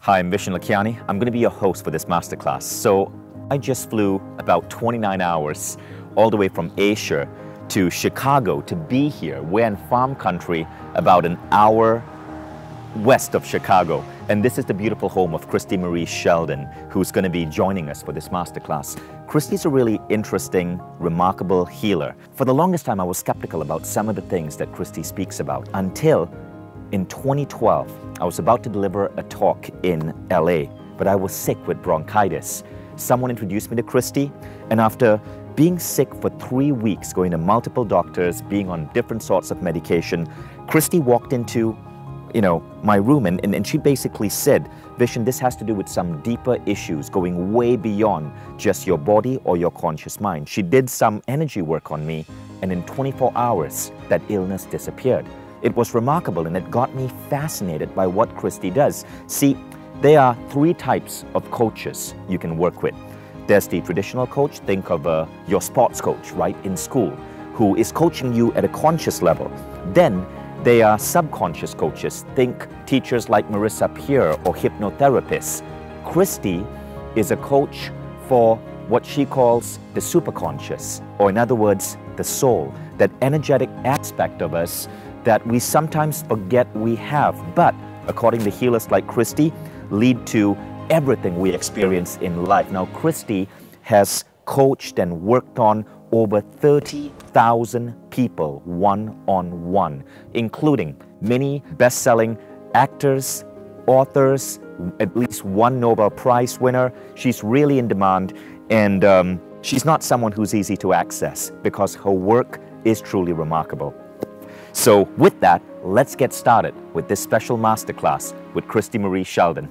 Hi, I'm Vishen Lakiani. I'm going to be your host for this masterclass. So I just flew about 29 hours all the way from Asia to Chicago to be here. We're in farm country about an hour west of Chicago. And this is the beautiful home of Christie Marie Sheldon, who's going to be joining us for this masterclass. Christie's a really interesting, remarkable healer. For the longest time, I was skeptical about some of the things that Christie speaks about until in 2012, I was about to deliver a talk in LA, but I was sick with bronchitis. Someone introduced me to Christie, and after being sick for 3 weeks, going to multiple doctors, being on different sorts of medication, Christie walked into my room and she basically said, Vishen, this has to do with some deeper issues going way beyond just your body or your conscious mind. She did some energy work on me, and in 24 hours, that illness disappeared. It was remarkable, and it got me fascinated by what Christie does. See, there are 3 types of coaches you can work with. There's the traditional coach, think of your sports coach, right, in school, who is coaching you at a conscious level. Then they are subconscious coaches, think teachers like Marissa Peer or hypnotherapists. Christie is a coach for what she calls the superconscious, or in other words, the soul, that energetic aspect of us that we sometimes forget we have, but according to healers like Christie, lead to everything we experience in life. Now, Christie has coached and worked on over 30,000 people one-on-one, including many best-selling actors, authors, at least 1 Nobel Prize winner. She's really in demand, and she's not someone who's easy to access because her work is truly remarkable. So with that, let's get started with this special masterclass with Christie Marie Sheldon.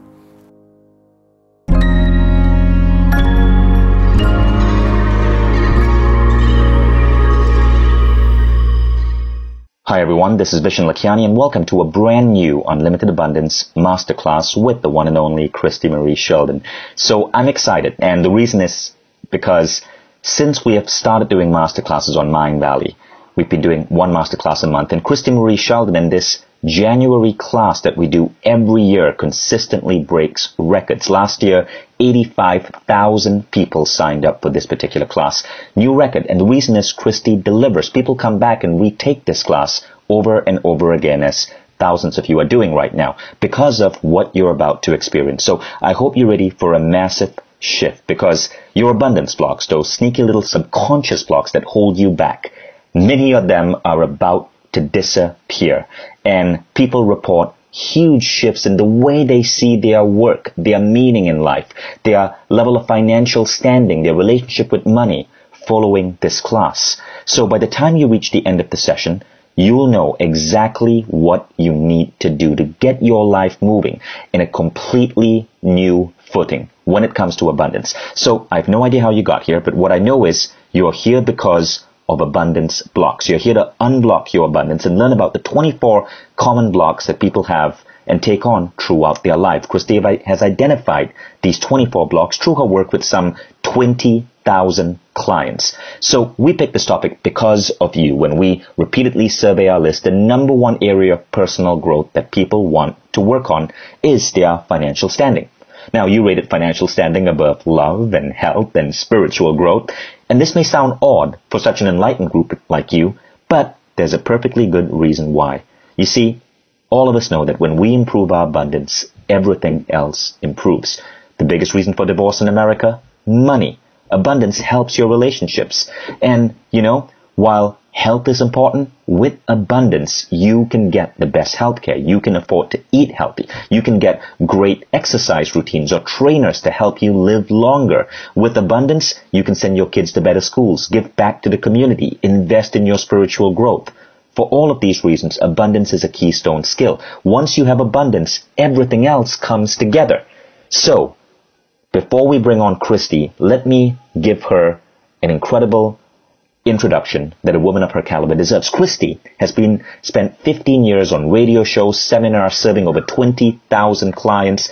Hi everyone, this is Vishen Lakiani, and welcome to a brand new Unlimited Abundance masterclass with the one and only Christie Marie Sheldon. So I'm excited, and the reason is because since we have started doing masterclasses on Mindvalley, we've been doing 1 masterclass a month, and Christie Marie Sheldon in this January class that we do every year consistently breaks records. Last year, 85,000 people signed up for this particular class. New record, and the reason is Christie delivers. People come back and retake this class over and over again, as thousands of you are doing right now, because of what you're about to experience. So I hope you're ready for a massive shift, because your abundance blocks, those sneaky little subconscious blocks that hold you back, many of them are about to disappear, and people report huge shifts in the way they see their work, their meaning in life, their level of financial standing, their relationship with money following this class. So by the time you reach the end of the session, you'll know exactly what you need to do to get your life moving in a completely new footing when it comes to abundance. So I have no idea how you got here, but what I know is you're here because of abundance blocks. You're here to unblock your abundance and learn about the 24 common blocks that people have and take on throughout their life. Christie has identified these 24 blocks through her work with some 20,000 clients. So we picked this topic because of you. When we repeatedly survey our list, the #1 area of personal growth that people want to work on is their financial standing. Now, you rated financial standing above love and health and spiritual growth, and this may sound odd for such an enlightened group like you, but there's a perfectly good reason why. You see, all of us know that when we improve our abundance, everything else improves. The biggest reason for divorce in America? Money. Abundance helps your relationships. And, while health is important, with abundance, you can get the best healthcare. You can afford to eat healthy. You can get great exercise routines or trainers to help you live longer. With abundance, you can send your kids to better schools, give back to the community, invest in your spiritual growth. For all of these reasons, abundance is a keystone skill. Once you have abundance, everything else comes together. So, before we bring on Christie, let me give her an incredible introduction that a woman of her caliber deserves. Christie has spent 15 years on radio shows, seminars, serving over 20,000 clients.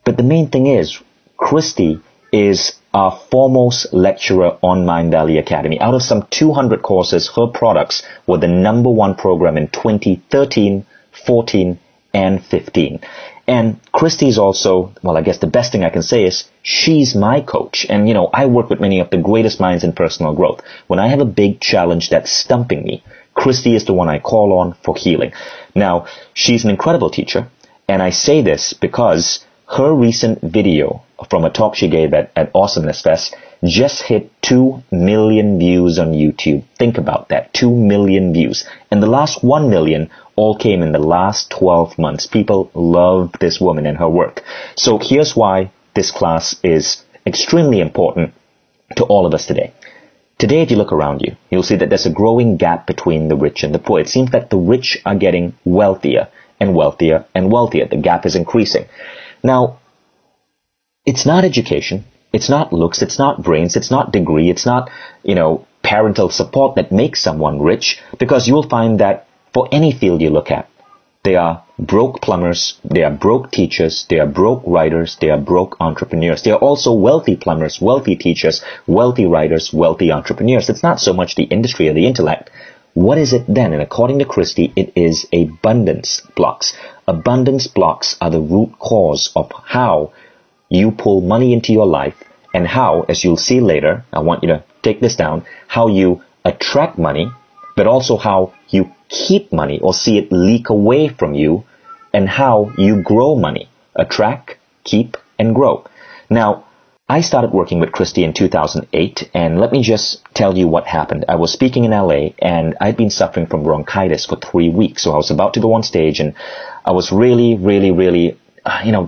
But the main thing is, Christie is our foremost lecturer on Mindvalley Academy. Out of some 200 courses, her products were the #1 program in 2013, 14, and 15. And Christie is also, well, I guess the best thing I can say is she's my coach. And, I work with many of the greatest minds in personal growth. When I have a big challenge that's stumping me, Christie is the one I call on for healing. Now, she's an incredible teacher. And I say this because her recent video from a talk she gave at Awesomeness Fest just hit 2 million views on YouTube. Think about that, 2 million views. And the last 1 million all came in the last 12 months. People love this woman and her work. So here's why this class is extremely important to all of us today. Today, if you look around you, you'll see that there's a growing gap between the rich and the poor. It seems that the rich are getting wealthier and wealthier and wealthier. The gap is increasing. Now, it's not education, it's not looks, it's not brains, it's not degree, it's not, parental support that makes someone rich, because you'll find that for any field you look at, they are broke plumbers, they are broke teachers, they are broke writers, they are broke entrepreneurs. They are also wealthy plumbers, wealthy teachers, wealthy writers, wealthy entrepreneurs. It's not so much the industry or the intellect. What is it then? And according to Christie, it is abundance blocks. Abundance blocks are the root cause of how you pull money into your life, and how, as you'll see later, I want you to take this down, how you attract money, but also how you keep money or see it leak away from you, and how you grow money. Attract, keep, and grow. Now, I started working with Christie in 2008, and let me just tell you what happened. I was speaking in LA, and I'd been suffering from bronchitis for 3 weeks, so I was about to go on stage, and I was really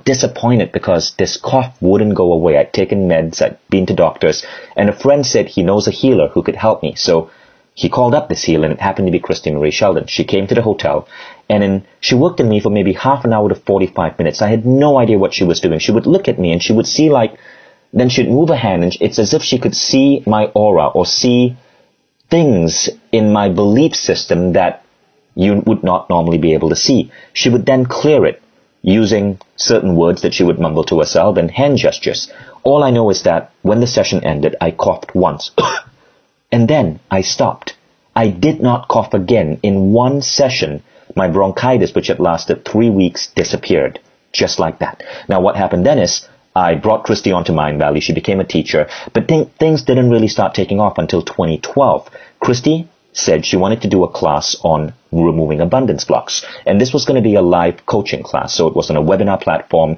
disappointed because this cough wouldn't go away. I'd taken meds, I'd been to doctors, and a friend said he knows a healer who could help me. So he called up this healer, and it happened to be Christie Marie Sheldon. She came to the hotel, and she worked on me for maybe half an hour to 45 minutes. I had no idea what she was doing. She would look at me, and she would see then she'd move her hand, and it's as if she could see my aura or see things in my belief system that you would not normally be able to see. She would then clear it using certain words that she would mumble to herself and hand gestures. All I know is that when the session ended, I coughed once. And then I stopped. I did not cough again. In one session, my bronchitis, which had lasted 3 weeks, disappeared. Just like that. Now, what happened then is I brought Christie onto Mindvalley. She became a teacher. But things didn't really start taking off until 2012. Christie said she wanted to do a class on removing abundance blocks. And this was going to be a live coaching class. So it was on a webinar platform.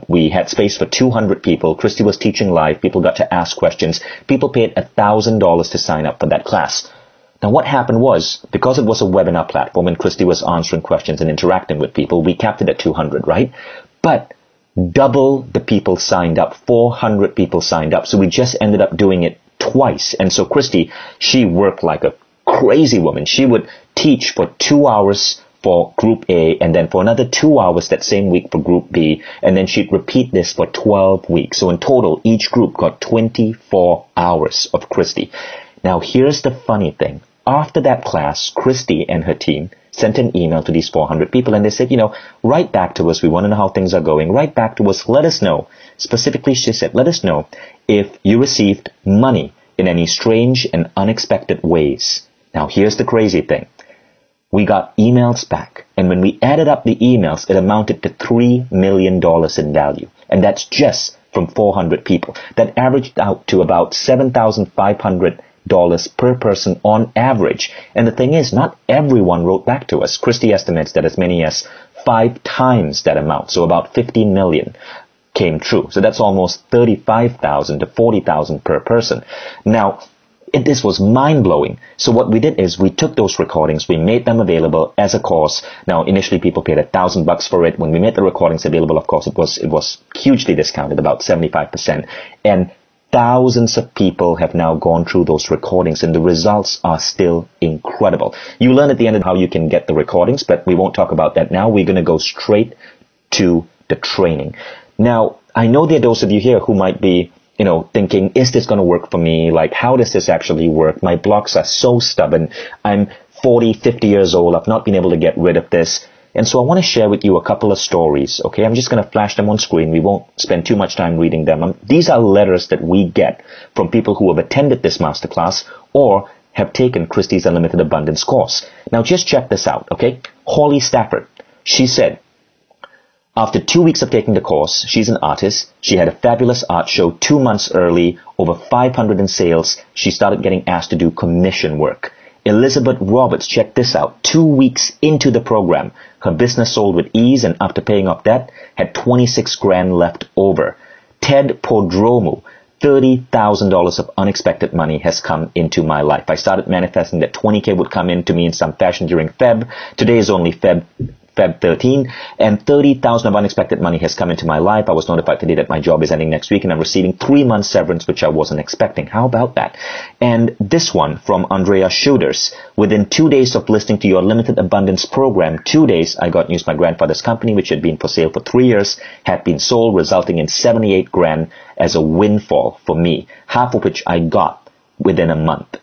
We had space for 200 people. Christie was teaching live. People got to ask questions. People paid $1,000 to sign up for that class. Now what happened was, because it was a webinar platform and Christie was answering questions and interacting with people, we capped it at 200, right? But double the people signed up. 400 people signed up. So we just ended up doing it twice. And so Christie, she worked like a crazy woman. She would teach for 2 hours for group A, and then for another 2 hours that same week for group B, and then she'd repeat this for 12 weeks. So in total, each group got 24 hours of Christie. Now here's the funny thing. After that class, Christie and her team sent an email to these 400 people, and they said, write back to us. We want to know how things are going. Write back to us. Let us know. Specifically, she said, let us know if you received money in any strange and unexpected ways. Now, here's the crazy thing. We got emails back, and when we added up the emails, it amounted to $3 million in value. And that's just from 400 people. That averaged out to about $7,500 per person on average. And the thing is, not everyone wrote back to us. Christie estimates that as many as 5 times that amount, so about 15 million, came true. So that's almost 35,000 to 40,000 per person. Now, this was mind-blowing. So what we did is we took those recordings, we made them available as a course. Now, initially people paid $1,000 for it. When we made the recordings available, of course, it was hugely discounted, about 75%. And thousands of people have now gone through those recordings, and the results are still incredible. You learn at the end of how you can get the recordings, but we won't talk about that now. We're going to go straight to the training. Now, I know there are those of you here who might be thinking, is this going to work for me? Like, how does this actually work? My blocks are so stubborn. I'm 40, 50 years old. I've not been able to get rid of this. And so I want to share with you a couple of stories, okay? I'm just going to flash them on screen. We won't spend too much time reading them. These are letters that we get from people who have attended this masterclass or have taken Christie's Unlimited Abundance course. Now just check this out, okay? Holly Stafford, she said, after 2 weeks of taking the course, she's an artist. She had a fabulous art show 2 months early, over 500 in sales. She started getting asked to do commission work. Elizabeth Roberts, check this out. 2 weeks into the program, her business sold with ease, and after paying off debt, had 26 grand left over. Ted Podromu, $30,000 of unexpected money has come into my life. I started manifesting that 20K would come into me in some fashion during Feb. Today is only Feb 13, and 30,000 of unexpected money has come into my life. I was notified today that my job is ending next week, and I'm receiving 3 months severance, which I wasn't expecting. How about that? And this one from Andrea Schuders. Within 2 days of listening to your Limited Abundance program, 2 days, I got news my grandfather's company, which had been for sale for 3 years, had been sold, resulting in 78 grand as a windfall for me, half of which I got within a month.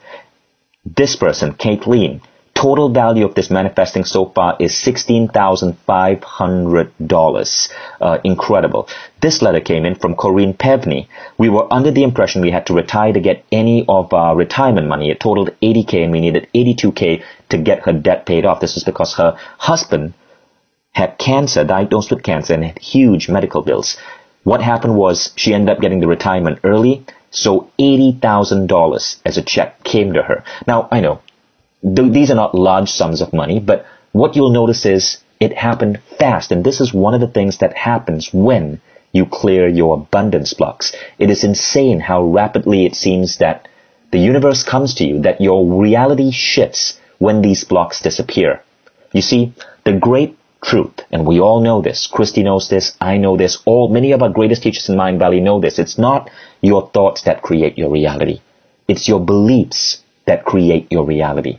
This person, Caitlin, total value of this manifesting so far is $16,500. Incredible. This letter came in from Corinne Pevney. We were under the impression we had to retire to get any of our retirement money. It totaled 80K and we needed 82K to get her debt paid off. This is because her husband had cancer, diagnosed with cancer, and had huge medical bills. What happened was she ended up getting the retirement early, so $80,000 as a check came to her. Now, I know, these are not large sums of money, but what you'll notice is it happened fast. And this is one of the things that happens when you clear your abundance blocks. It is insane how rapidly it seems that the universe comes to you, that your reality shifts when these blocks disappear. You see, the great truth, and we all know this, Christie knows this, I know this, many of our greatest teachers in Mindvalley know this. It's not your thoughts that create your reality. It's your beliefs that create your reality.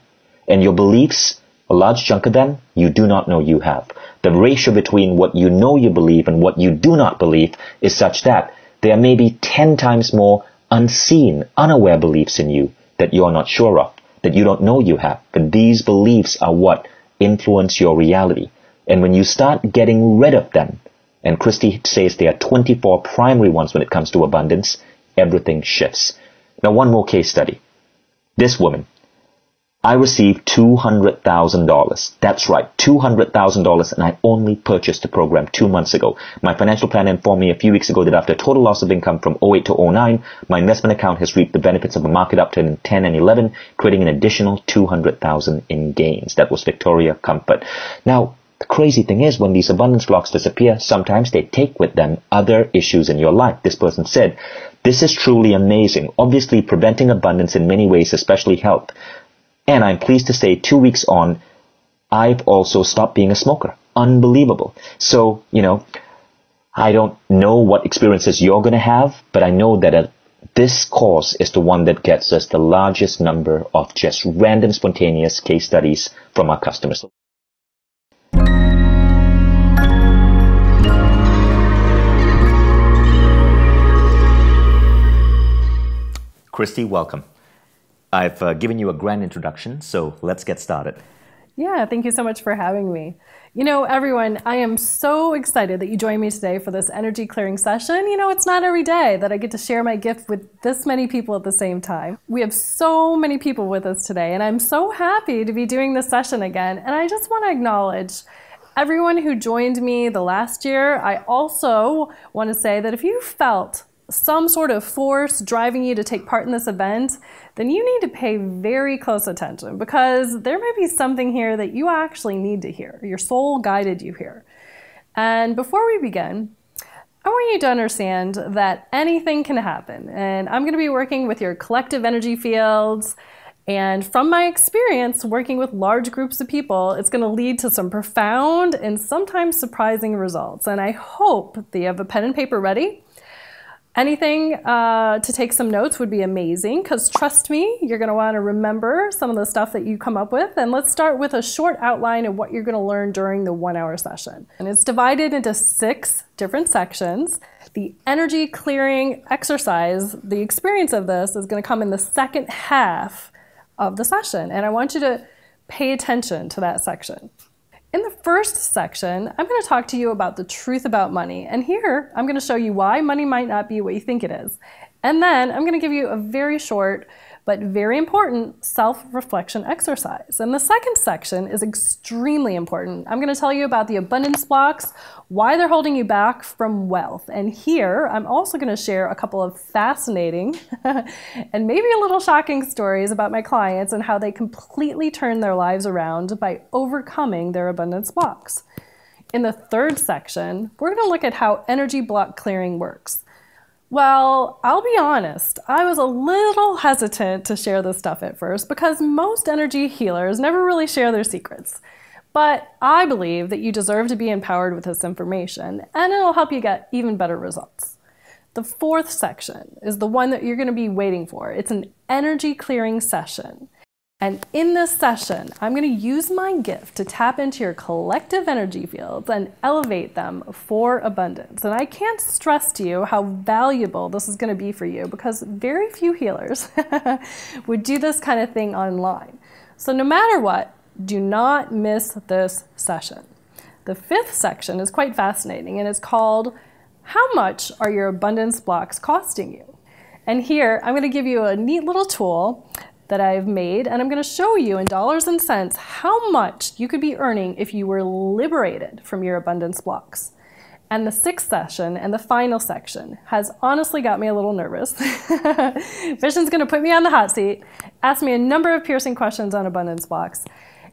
And your beliefs, a large chunk of them, you do not know you have. The ratio between what you know you believe and what you do not believe is such that there may be 10 times more unseen, unaware beliefs in you that you're not sure of, that you don't know you have. But these beliefs are what influence your reality. And when you start getting rid of them, and Christie says there are 24 primary ones when it comes to abundance, everything shifts. Now, one more case study. This woman, I received $200,000. That's right, $200,000, and I only purchased the program 2 months ago. My financial planner informed me a few weeks ago that after a total loss of income from 08 to 09, my investment account has reaped the benefits of a market upturn in 10 and 11, creating an additional $200,000 in gains. That was Victoria Comfort. Now, the crazy thing is, when these abundance blocks disappear, sometimes they take with them other issues in your life. This person said, this is truly amazing. Obviously, preventing abundance in many ways, especially health. And I'm pleased to say 2 weeks on, I've also stopped being a smoker. Unbelievable. So, I don't know what experiences you're going to have, but I know that this course is the one that gets us the largest number of just random, spontaneous case studies from our customers. Christie, welcome. I've given you a grand introduction, so let's get started. Yeah, thank you so much for having me. Everyone, I am so excited that you joined me today for this energy clearing session. It's not every day that I get to share my gift with this many people at the same time. We have so many people with us today, and I'm so happy to be doing this session again. And I just want to acknowledge everyone who joined me the last year. I also want to say that if you felt some sort of force driving you to take part in this event, then you need to pay very close attention, because there may be something here that you actually need to hear. Your soul guided you here. And before we begin, I want you to understand that anything can happen. And I'm going to be working with your collective energy fields. And from my experience working with large groups of people, it's going to lead to some profound and sometimes surprising results. And I hope that you have a pen and paper ready. Anything to take some notes would be amazing, because trust me, you're going to want to remember some of the stuff that you come up with. And let's start with a short outline of what you're going to learn during the 1 hour session. And it's divided into 6 different sections. The energy clearing exercise, the experience of this is going to come in the second half of the session. And I want you to pay attention to that section. In the first section, I'm going to talk to you about the truth about money. And here, I'm going to show you why money might not be what you think it is. And then I'm going to give you a very short but very important self-reflection exercise. And the second section is extremely important. I'm going to tell you about the abundance blocks, why they're holding you back from wealth. And here, I'm also going to share a couple of fascinating and maybe a little shocking stories about my clients and how they completely turn their lives around by overcoming their abundance blocks. In the third section, we're going to look at how energy block clearing works. Well, I'll be honest, I was a little hesitant to share this stuff at first because most energy healers never really share their secrets. But I believe that you deserve to be empowered with this information, and it'll help you get even better results. The fourth section is the one that you're going to be waiting for. It's an energy clearing session. And in this session, I'm going to use my gift to tap into your collective energy fields and elevate them for abundance. And I can't stress to you how valuable this is going to be for you because very few healers would do this kind of thing online. So no matter what, do not miss this session. The fifth section is quite fascinating and it's called, How Much Are Your Abundance Blocks Costing You? And here, I'm going to give you a neat little tool that I've made, and I'm going to show you in dollars and cents how much you could be earning if you were liberated from your abundance blocks. And the sixth session and the final section has honestly got me a little nervous. Vishen's going to put me on the hot seat, ask me a number of piercing questions on abundance blocks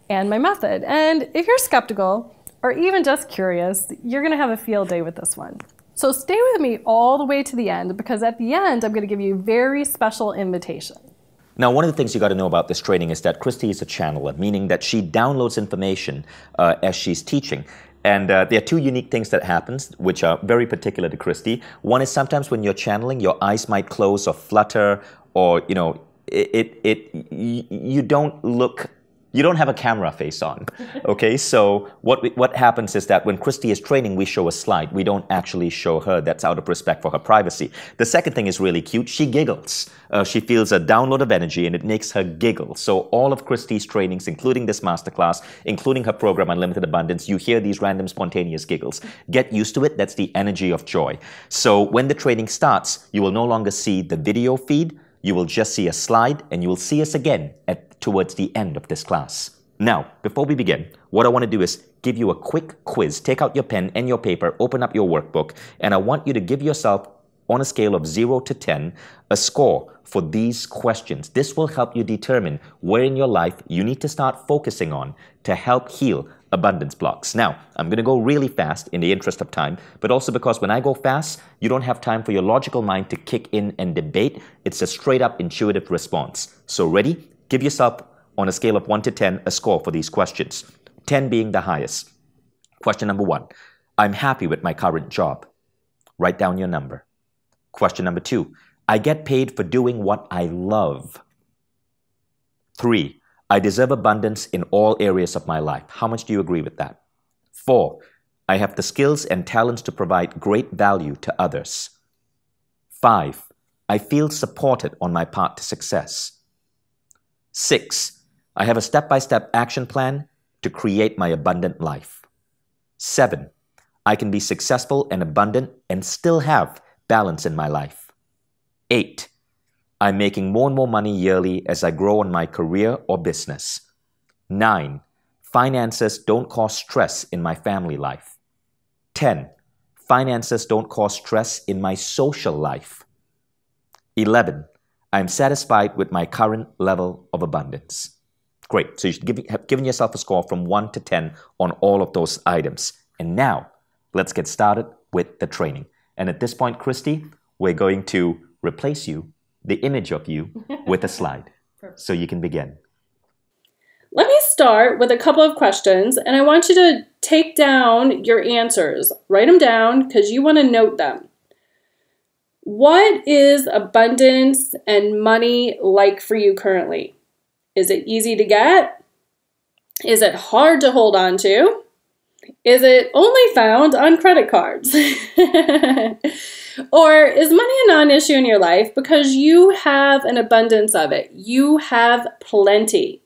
and my method. And if you're skeptical or even just curious, you're going to have a field day with this one. So stay with me all the way to the end because at the end, I'm going to give you a very special invitation. Now, one of the things you got to know about this training is that Christie is a channeler, meaning that she downloads information as she's teaching. And there are two unique things that happens, which are very particular to Christie. One is sometimes when you're channeling, your eyes might close or flutter, or you don't have a camera face on, okay? So what happens is that when Christie is training, we show a slide. We don't actually show her. That's out of respect for her privacy. The second thing is really cute. She giggles. She feels a download of energy, and it makes her giggle. So all of Christie's trainings, including this masterclass, including her program, Unlimited Abundance, you hear these random spontaneous giggles. Get used to it. That's the energy of joy. So when the training starts, you will no longer see the video feed. You will just see a slide, and you will see us again towards the end of this class. Now, before we begin, what I want to do is give you a quick quiz. Take out your pen and your paper, open up your workbook, and I want you to give yourself, on a scale of 0 to 10, a score for these questions. This will help you determine where in your life you need to start focusing on to help heal abundance blocks. Now, I'm going to go really fast in the interest of time, but also because when I go fast, you don't have time for your logical mind to kick in and debate. It's a straight up intuitive response. So ready? Give yourself, on a scale of 1 to 10, a score for these questions. 10 being the highest. Question number 1. I'm happy with my current job. Write down your number. Question number 2. I get paid for doing what I love. 3. I deserve abundance in all areas of my life. How much do you agree with that? 4. I have the skills and talents to provide great value to others. 5. I feel supported on my path to success. 6. I have a step-by-step action plan to create my abundant life. 7. I can be successful and abundant and still have balance in my life. 8. I'm making more and more money yearly as I grow in my career or business. 9. Finances don't cause stress in my family life. 10. Finances don't cause stress in my social life. 11. I'm satisfied with my current level of abundance. Great. So you should have given yourself a score from 1 to 10 on all of those items. And now, let's get started with the training. And at this point, Christie, we're going to replace you, the image of you, with a slide. So you can begin. Let me start with a couple of questions, and I want you to take down your answers. Write them down because you want to note them. What is abundance and money like for you currently? Is it easy to get? Is it hard to hold on to? Is it only found on credit cards? Or is money a non-issue in your life because you have an abundance of it? You have plenty.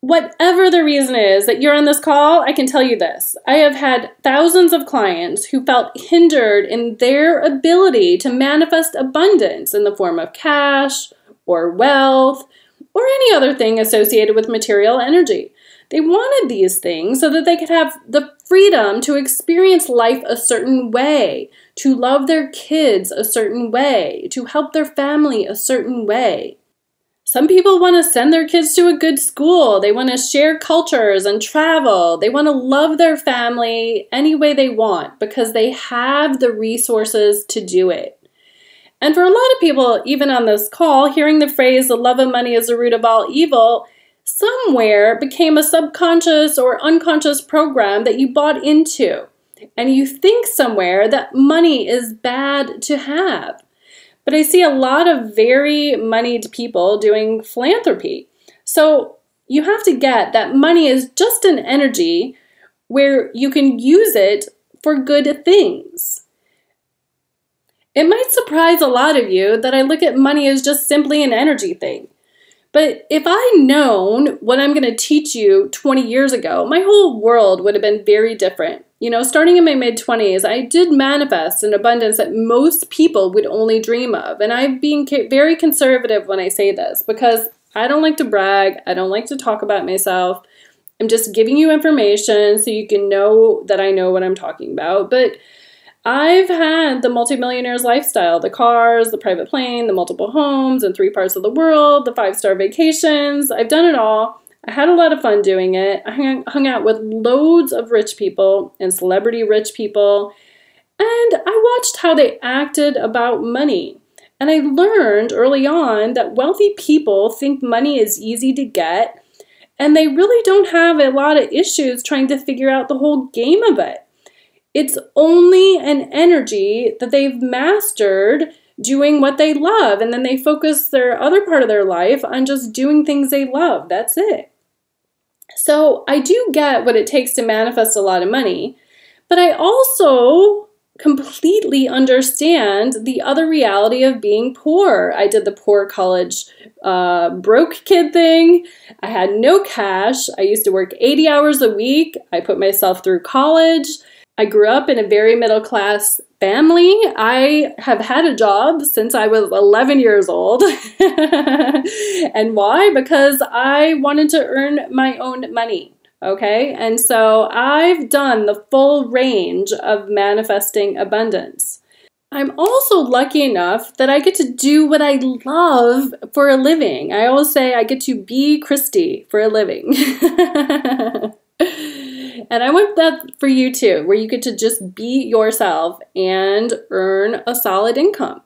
whatever the reason is that you're on this call, I can tell you this. I have had thousands of clients who felt hindered in their ability to manifest abundance in the form of cash or wealth or any other thing associated with material energy. They wanted these things so that they could have the freedom to experience life a certain way, to love their kids a certain way, to help their family a certain way. Some people want to send their kids to a good school. They want to share cultures and travel. They want to love their family any way they want because they have the resources to do it. And for a lot of people, even on this call, hearing the phrase, the love of money is the root of all evil, somewhere became a subconscious or unconscious program that you bought into. And you think somewhere that money is bad to have. But I see a lot of very moneyed people doing philanthropy. So you have to get that money is just an energy where you can use it for good things. It might surprise a lot of you that I look at money as just simply an energy thing. But if I'd known what I'm going to teach you 20 years ago, my whole world would have been very different. You know, starting in my mid-20s, I did manifest an abundance that most people would only dream of. And I'm being very conservative when I say this because I don't like to brag. I don't like to talk about myself. I'm just giving you information so you can know that I know what I'm talking about. But I've had the multimillionaire's lifestyle, the cars, the private plane, the multiple homes in 3 parts of the world, the 5-star vacations. I've done it all. I had a lot of fun doing it. I hung out with loads of rich people and celebrity rich people, and I watched how they acted about money. And I learned early on that wealthy people think money is easy to get, and they really don't have a lot of issues trying to figure out the whole game of it. It's only an energy that they've mastered doing what they love, and then they focus their other part of their life on just doing things they love. That's it. So I do get what it takes to manifest a lot of money, but I also completely understand the other reality of being poor. I did the poor college broke kid thing. I had no cash. I used to work 80 hours a week. I put myself through college. I grew up in a very middle-class family. I have had a job since I was 11 years old. And why? Because I wanted to earn my own money, okay? And so I've done the full range of manifesting abundance. I'm also lucky enough that I get to do what I love for a living. I always say I get to be Christie for a living. And I want that for you too, where you get to just be yourself and earn a solid income.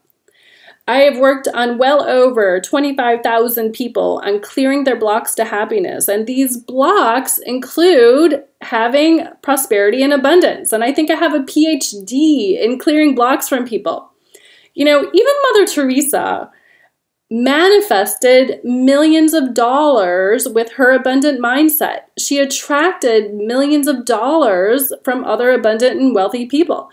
I have worked on well over 25,000 people on clearing their blocks to happiness. And these blocks include having prosperity and abundance. And I think I have a PhD in clearing blocks from people. You know, even Mother Teresa manifested millions of dollars with her abundant mindset. She attracted millions of dollars from other abundant and wealthy people.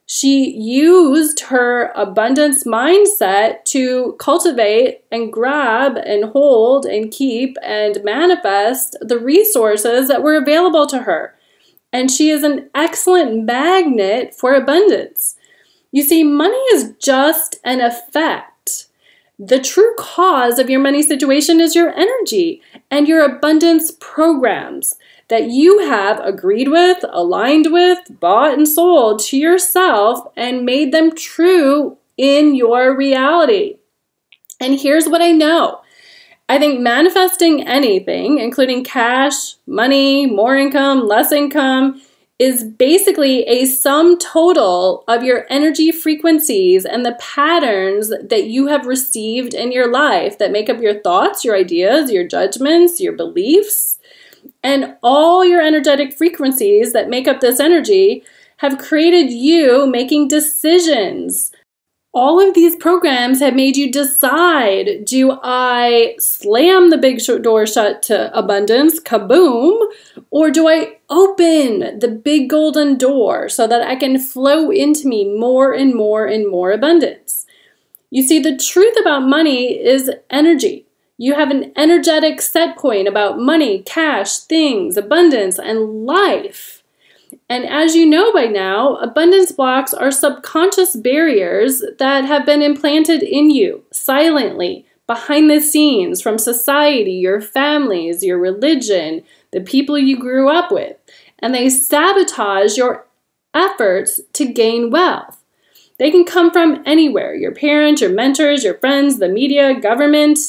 She used her abundance mindset to cultivate and grab and hold and keep and manifest the resources that were available to her. And she is an excellent magnet for abundance. You see, money is just an effect. The true cause of your money situation is your energy and your abundance programs that you have agreed with, aligned with, bought and sold to yourself and made them true in your reality. And here's what I know. I think manifesting anything, including cash, money, more income, less income, is basically a sum total of your energy frequencies and the patterns that you have received in your life that make up your thoughts, your ideas, your judgments, your beliefs, and all your energetic frequencies that make up this energy have created you making decisions. All of these programs have made you decide, do I slam the big door shut to abundance, kaboom, or do I open the big golden door so that I can flow into me more and more and more abundance? You see, the truth about money is energy. You have an energetic set point about money, cash, things, abundance, and life. And as you know by now, abundance blocks are subconscious barriers that have been implanted in you silently, behind the scenes, from society, your families, your religion, the people you grew up with. And they sabotage your efforts to gain wealth. They can come from anywhere, your parents, your mentors, your friends, the media, government.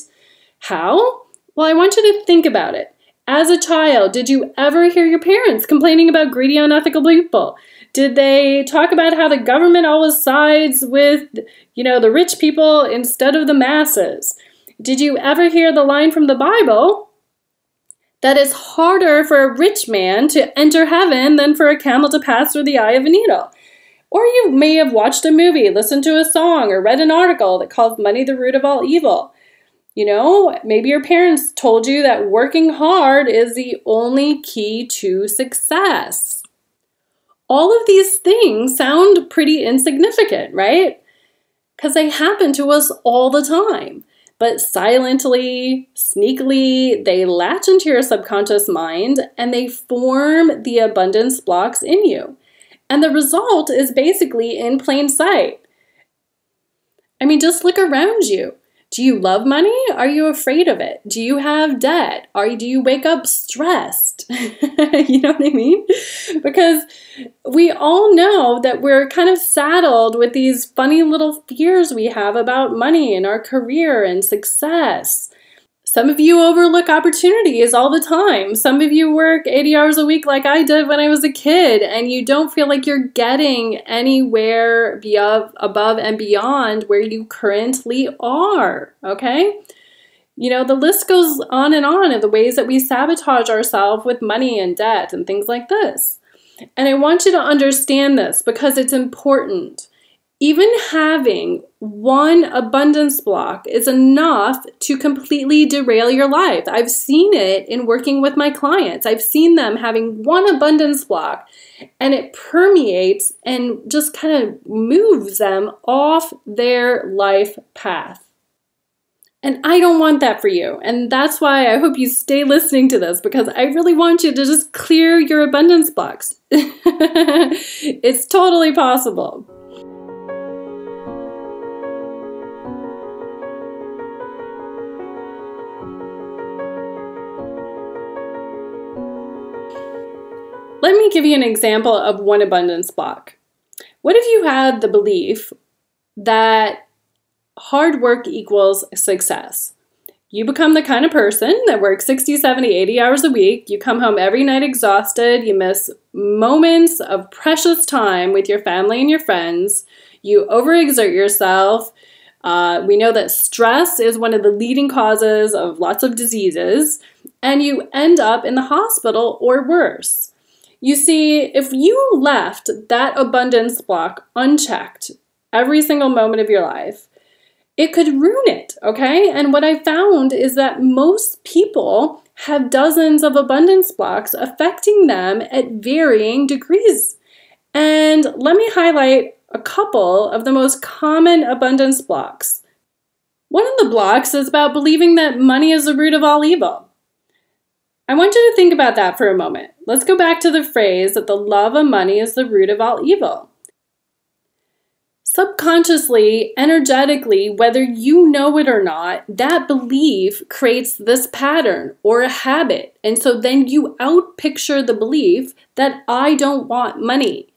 How? Well, I want you to think about it. As a child, did you ever hear your parents complaining about greedy, unethical people? Did they talk about how the government always sides with, the rich people instead of the masses? Did you ever hear the line from the Bible that it's harder for a rich man to enter heaven than for a camel to pass through the eye of a needle? Or you may have watched a movie, listened to a song, or read an article that calls money the root of all evil. Maybe your parents told you that working hard is the only key to success. All of these things sound pretty insignificant, right? Because they happen to us all the time. But silently, sneakily, they latch into your subconscious mind and they form the abundance blocks in you. And the result is basically in plain sight. Just look around you. Do you love money? Are you afraid of it? Do you have debt? Do you wake up stressed? You know what I mean? Because we all know that we're kind of saddled with these funny little fears we have about money and our career and success. Some of you overlook opportunities all the time. Some of you work 80 hours a week like I did when I was a kid, and you don't feel like you're getting anywhere above and beyond where you currently are, okay? The list goes on of the ways that we sabotage ourselves with money and debt and things like this. And I want you to understand this because it's important. Even having one abundance block is enough to completely derail your life. I've seen it in working with my clients. I've seen them having one abundance block and it permeates and just kind of moves them off their life path. And I don't want that for you. And that's why I hope you stay listening to this because I really want you to just clear your abundance blocks. It's totally possible. Let me give you an example of one abundance block. What if you had the belief that hard work equals success? You become the kind of person that works 60, 70, 80 hours a week. You come home every night exhausted. You miss moments of precious time with your family and your friends. You overexert yourself. We know that stress is one of the leading causes of lots of diseases. And you end up in the hospital or worse. You see, if you left that abundance block unchecked every single moment of your life, it could ruin it, okay? And what I found is that most people have dozens of abundance blocks affecting them at varying degrees. And let me highlight a couple of the most common abundance blocks. One of the blocks is about believing that money is the root of all evil. I want you to think about that for a moment. Let's go back to the phrase that the love of money is the root of all evil. Subconsciously, energetically, whether you know it or not, that belief creates this pattern or a habit. And so then you outpicture the belief that I don't want money.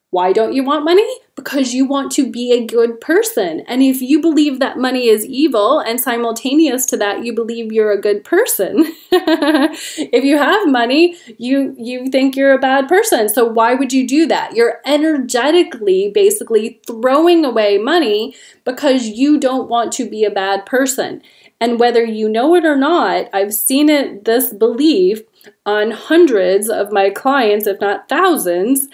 Why don't you want money? Because you want to be a good person. And if you believe that money is evil and simultaneous to that, you believe you're a good person. If you have money, you think you're a bad person. So why would you do that? You're energetically basically throwing away money because you don't want to be a bad person. And whether you know it or not, I've seen this belief on hundreds of my clients, if not thousands,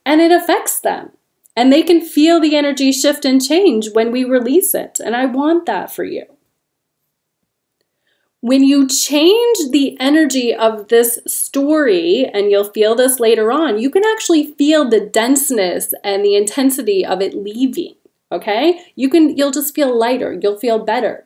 and it affects them. And they can feel the energy shift and change when we release it. And I want that for you. When you change the energy of this story, and you'll feel this later on, you can actually feel the denseness and the intensity of it leaving, okay? You'll just feel lighter. You'll feel better.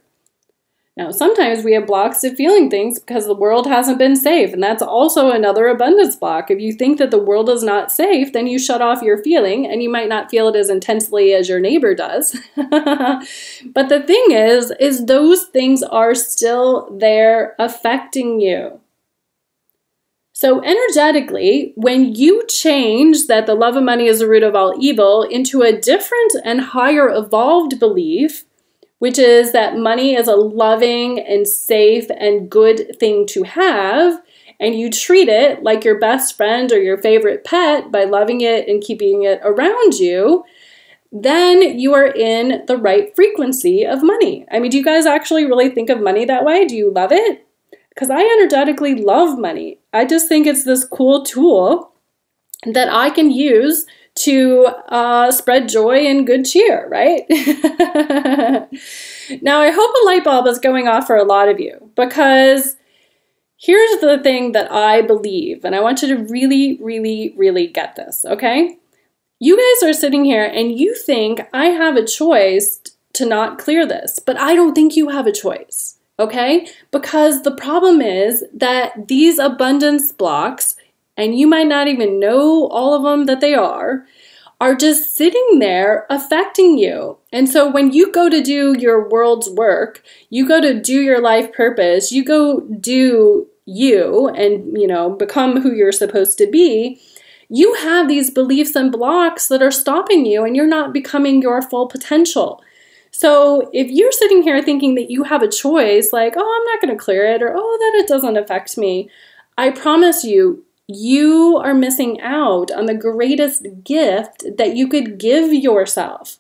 Now, sometimes we have blocks to feeling things because the world hasn't been safe, and that's also another abundance block. If you think that the world is not safe, then you shut off your feeling, and you might not feel it as intensely as your neighbor does. But the thing is those things are still there affecting you. So energetically, when you change that the love of money is the root of all evil into a different and higher evolved belief, which is that money is a loving and safe and good thing to have, and you treat it like your best friend or your favorite pet by loving it and keeping it around you, then you are in the right frequency of money. I mean, do you guys actually really think of money that way? Do you love it? Because I energetically love money. I just think it's this cool tool that I can use to spread joy and good cheer, right? Now, I hope a light bulb is going off for a lot of you, because here's the thing that I believe, and I want you to really, really, really get this, okay? You guys are sitting here and you think I have a choice to not clear this, but I don't think you have a choice, okay? Because the problem is that these abundance blocks, and you might not even know all of them that they are just sitting there affecting you. And so when you go to do your world's work, you go to do your life purpose, you go do you and, become who you're supposed to be, you have these beliefs and blocks that are stopping you, and you're not becoming your full potential. So if you're sitting here thinking that you have a choice, like, oh, I'm not going to clear it, or oh, that it doesn't affect me, I promise you, you are missing out on the greatest gift that you could give yourself.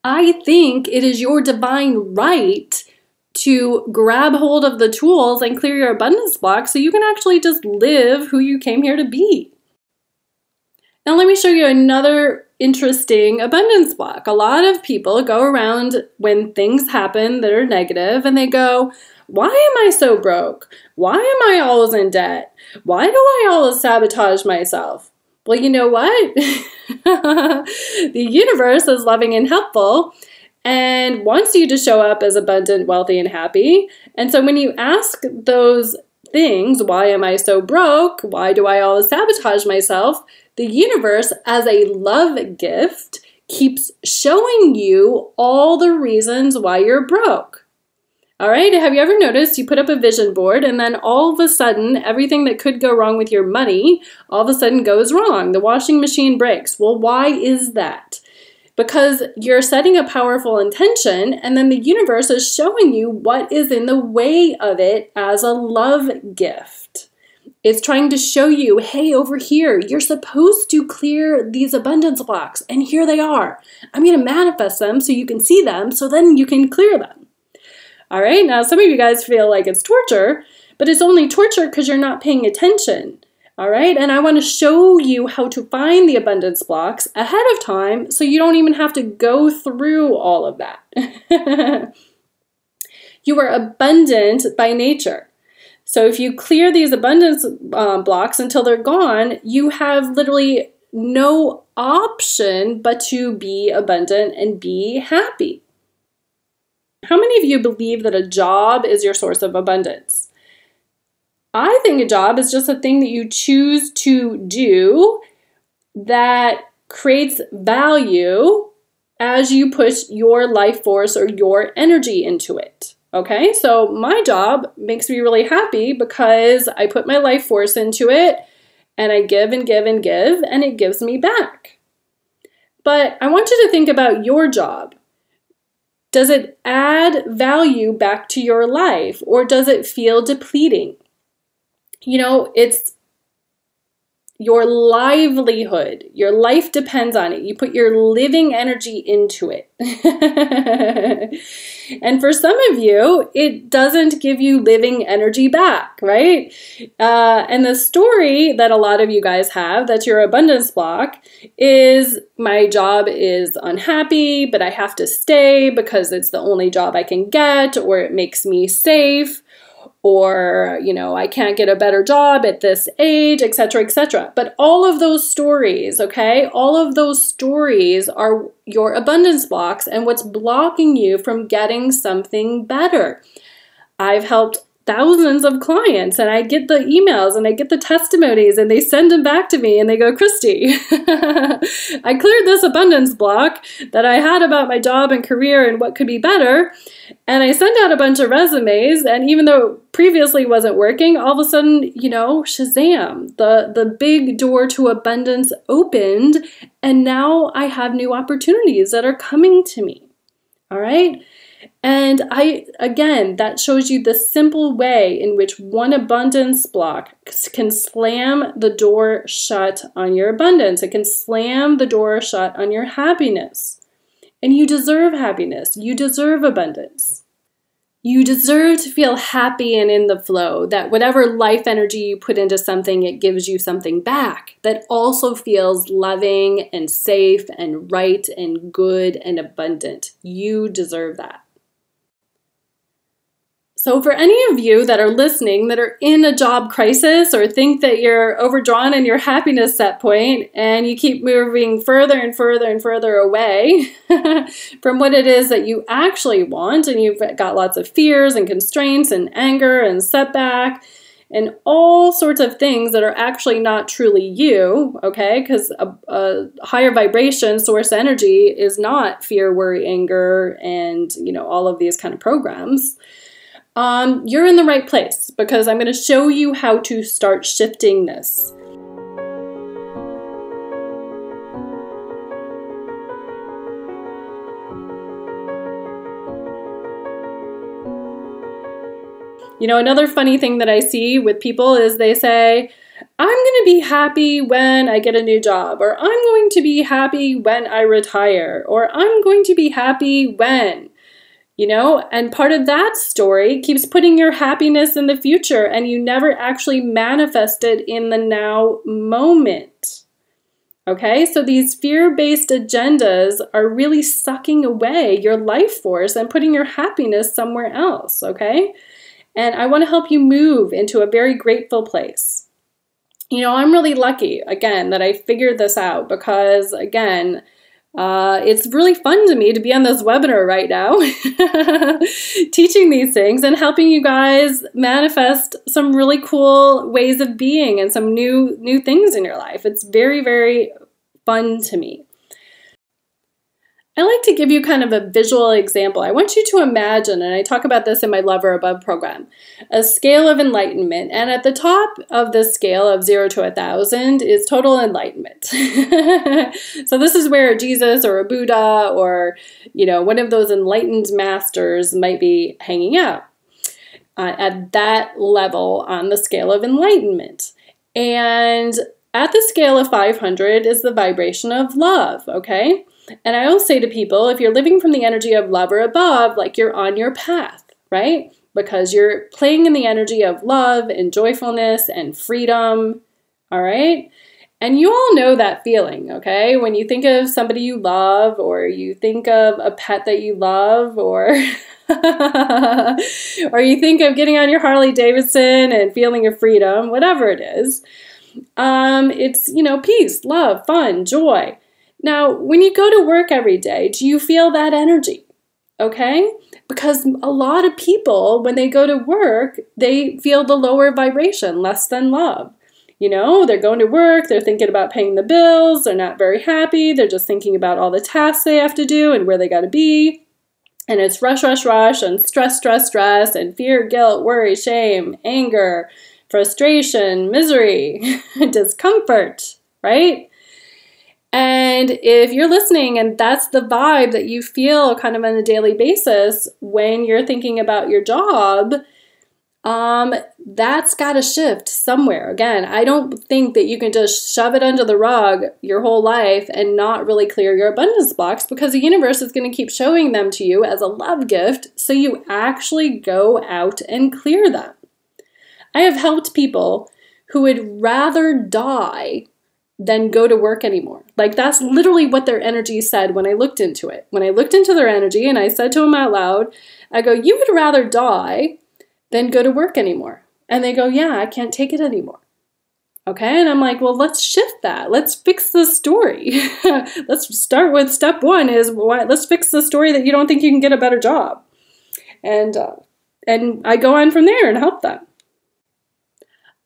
I think it is your divine right to grab hold of the tools and clear your abundance block so you can actually just live who you came here to be. Now let me show you another interesting abundance block. A lot of people go around when things happen that are negative and they go, why am I so broke? Why am I always in debt? Why do I always sabotage myself? Well, you know what? The universe is loving and helpful and wants you to show up as abundant, wealthy, and happy. And so when you ask those things, why am I so broke? Why do I always sabotage myself? The universe, as a love gift, keeps showing you all the reasons why you're broke. All right, have you ever noticed you put up a vision board and then all of a sudden everything that could go wrong with your money all of a sudden goes wrong? The washing machine breaks. Well, why is that? Because you're setting a powerful intention and then the universe is showing you what is in the way of it as a love gift. It's trying to show you, hey, over here, you're supposed to clear these abundance blocks, and here they are. I'm going to manifest them so you can see them, so then you can clear them. All right, now some of you guys feel like it's torture, but it's only torture because you're not paying attention. All right, and I want to show you how to find the abundance blocks ahead of time so you don't even have to go through all of that. You are abundant by nature. So if you clear these abundance blocks until they're gone, you have literally no option but to be abundant and be happy. How many of you believe that a job is your source of abundance? I think a job is just a thing that you choose to do that creates value as you push your life force or your energy into it. Okay, so my job makes me really happy because I put my life force into it and I give and give and give and it gives me back. But I want you to think about your job. Does it add value back to your life or does it feel depleting? You know, it's your livelihood. Your life depends on it. You put your living energy into it. And for some of you, it doesn't give you living energy back, right? And the story that a lot of you guys have, that's your abundance block, is my job is unhappy, but I have to stay because it's the only job I can get, or it makes me safe. or, I can't get a better job at this age, etc., etc. But all of those stories, okay, all of those stories are your abundance blocks and what's blocking you from getting something better. I've helped thousands of clients, and I get the emails and I get the testimonies, and they send them back to me and they go, Christie, I cleared this abundance block that I had about my job and career and what could be better. And I sent out a bunch of resumes, and even though previously wasn't working, all of a sudden, shazam, the big door to abundance opened, and now I have new opportunities that are coming to me. All right. And again, that shows you the simple way in which one abundance block can slam the door shut on your abundance. It can slam the door shut on your happiness. And you deserve happiness. You deserve abundance. You deserve to feel happy and in the flow, that whatever life energy you put into something, it gives you something back that also feels loving and safe and right and good and abundant. You deserve that. So for any of you that are listening that are in a job crisis or think that you're overdrawn in your happiness set point and you keep moving further and further and further away from what it is that you actually want, and you've got lots of fears and constraints and anger and setback and all sorts of things that are actually not truly you, okay? Because a higher vibration source energy is not fear, worry, anger, and all of these kind of programs. You're in the right place, because I'm going to show you how to start shifting this. Another funny thing that I see with people is they say, I'm going to be happy when I get a new job, or I'm going to be happy when I retire, or I'm going to be happy when... and part of that story keeps putting your happiness in the future, and you never actually manifest it in the now moment. Okay, so these fear-based agendas are really sucking away your life force and putting your happiness somewhere else, okay? And I want to help you move into a very grateful place. I'm really lucky, again, that I figured this out, because, again, it's really fun to me to be on this webinar right now, teaching these things and helping you guys manifest some really cool ways of being and some new things in your life. It's very, very fun to me. I like to give you kind of a visual example. I want you to imagine, and I talk about this in my Love or Above program, a scale of enlightenment. And at the top of this scale of 0 to 1,000 is total enlightenment. So this is where Jesus or a Buddha or, one of those enlightened masters might be hanging out at that level on the scale of enlightenment. And at the scale of 500 is the vibration of love, okay? And I always say to people, if you're living from the energy of love or above, like you're on your path, right? Because you're playing in the energy of love and joyfulness and freedom, all right? And you all know that feeling, okay? When you think of somebody you love, or you think of a pet that you love, or or you think of getting on your Harley Davidson and feeling your freedom, whatever it is, it's, peace, love, fun, joy. Now, when you go to work every day, do you feel that energy? Okay? Because a lot of people, when they go to work, they feel the lower vibration, less than love. They're going to work, they're thinking about paying the bills, they're not very happy, they're just thinking about all the tasks they have to do and where they got to be. And it's rush, rush, rush, and stress, stress, stress, and fear, guilt, worry, shame, anger, frustration, misery, discomfort, right? And if you're listening and that's the vibe that you feel kind of on a daily basis when you're thinking about your job, that's got to shift somewhere. Again, I don't think that you can just shove it under the rug your whole life and not really clear your abundance blocks, because the universe is going to keep showing them to you as a love gift, so you actually go out and clear them. I have helped people who would rather die than go to work anymore. Like, that's literally what their energy said when I looked into it. When I looked into their energy and I said to them out loud, I go, you would rather die than go to work anymore. And they go, yeah, I can't take it anymore. Okay, and I'm like, well, let's shift that. Let's fix the story. Let's start with step one is let's fix the story that you don't think you can get a better job. And I go on from there and help them.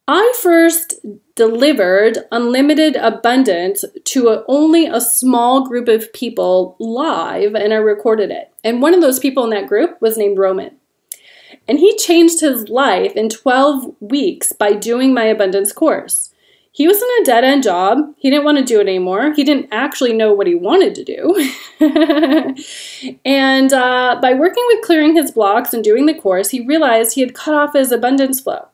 I first delivered unlimited abundance to only a small group of people live, and I recorded it. And one of those people in that group was named Roman. And he changed his life in 12 weeks by doing my abundance course. He was in a dead-end job. He didn't want to do it anymore. He didn't actually know what he wanted to do. And by working with clearing his blocks and doing the course, he realized he had cut off his abundance flow.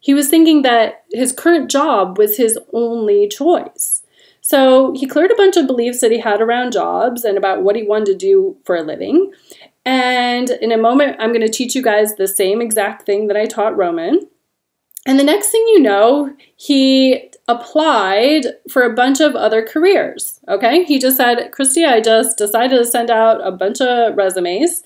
He was thinking that his current job was his only choice. So he cleared a bunch of beliefs that he had around jobs and about what he wanted to do for a living. And in a moment, I'm going to teach you guys the same exact thing that I taught Roman. And the next thing you know, he applied for a bunch of other careers, okay? He just said, Christie, I just decided to send out a bunch of resumes.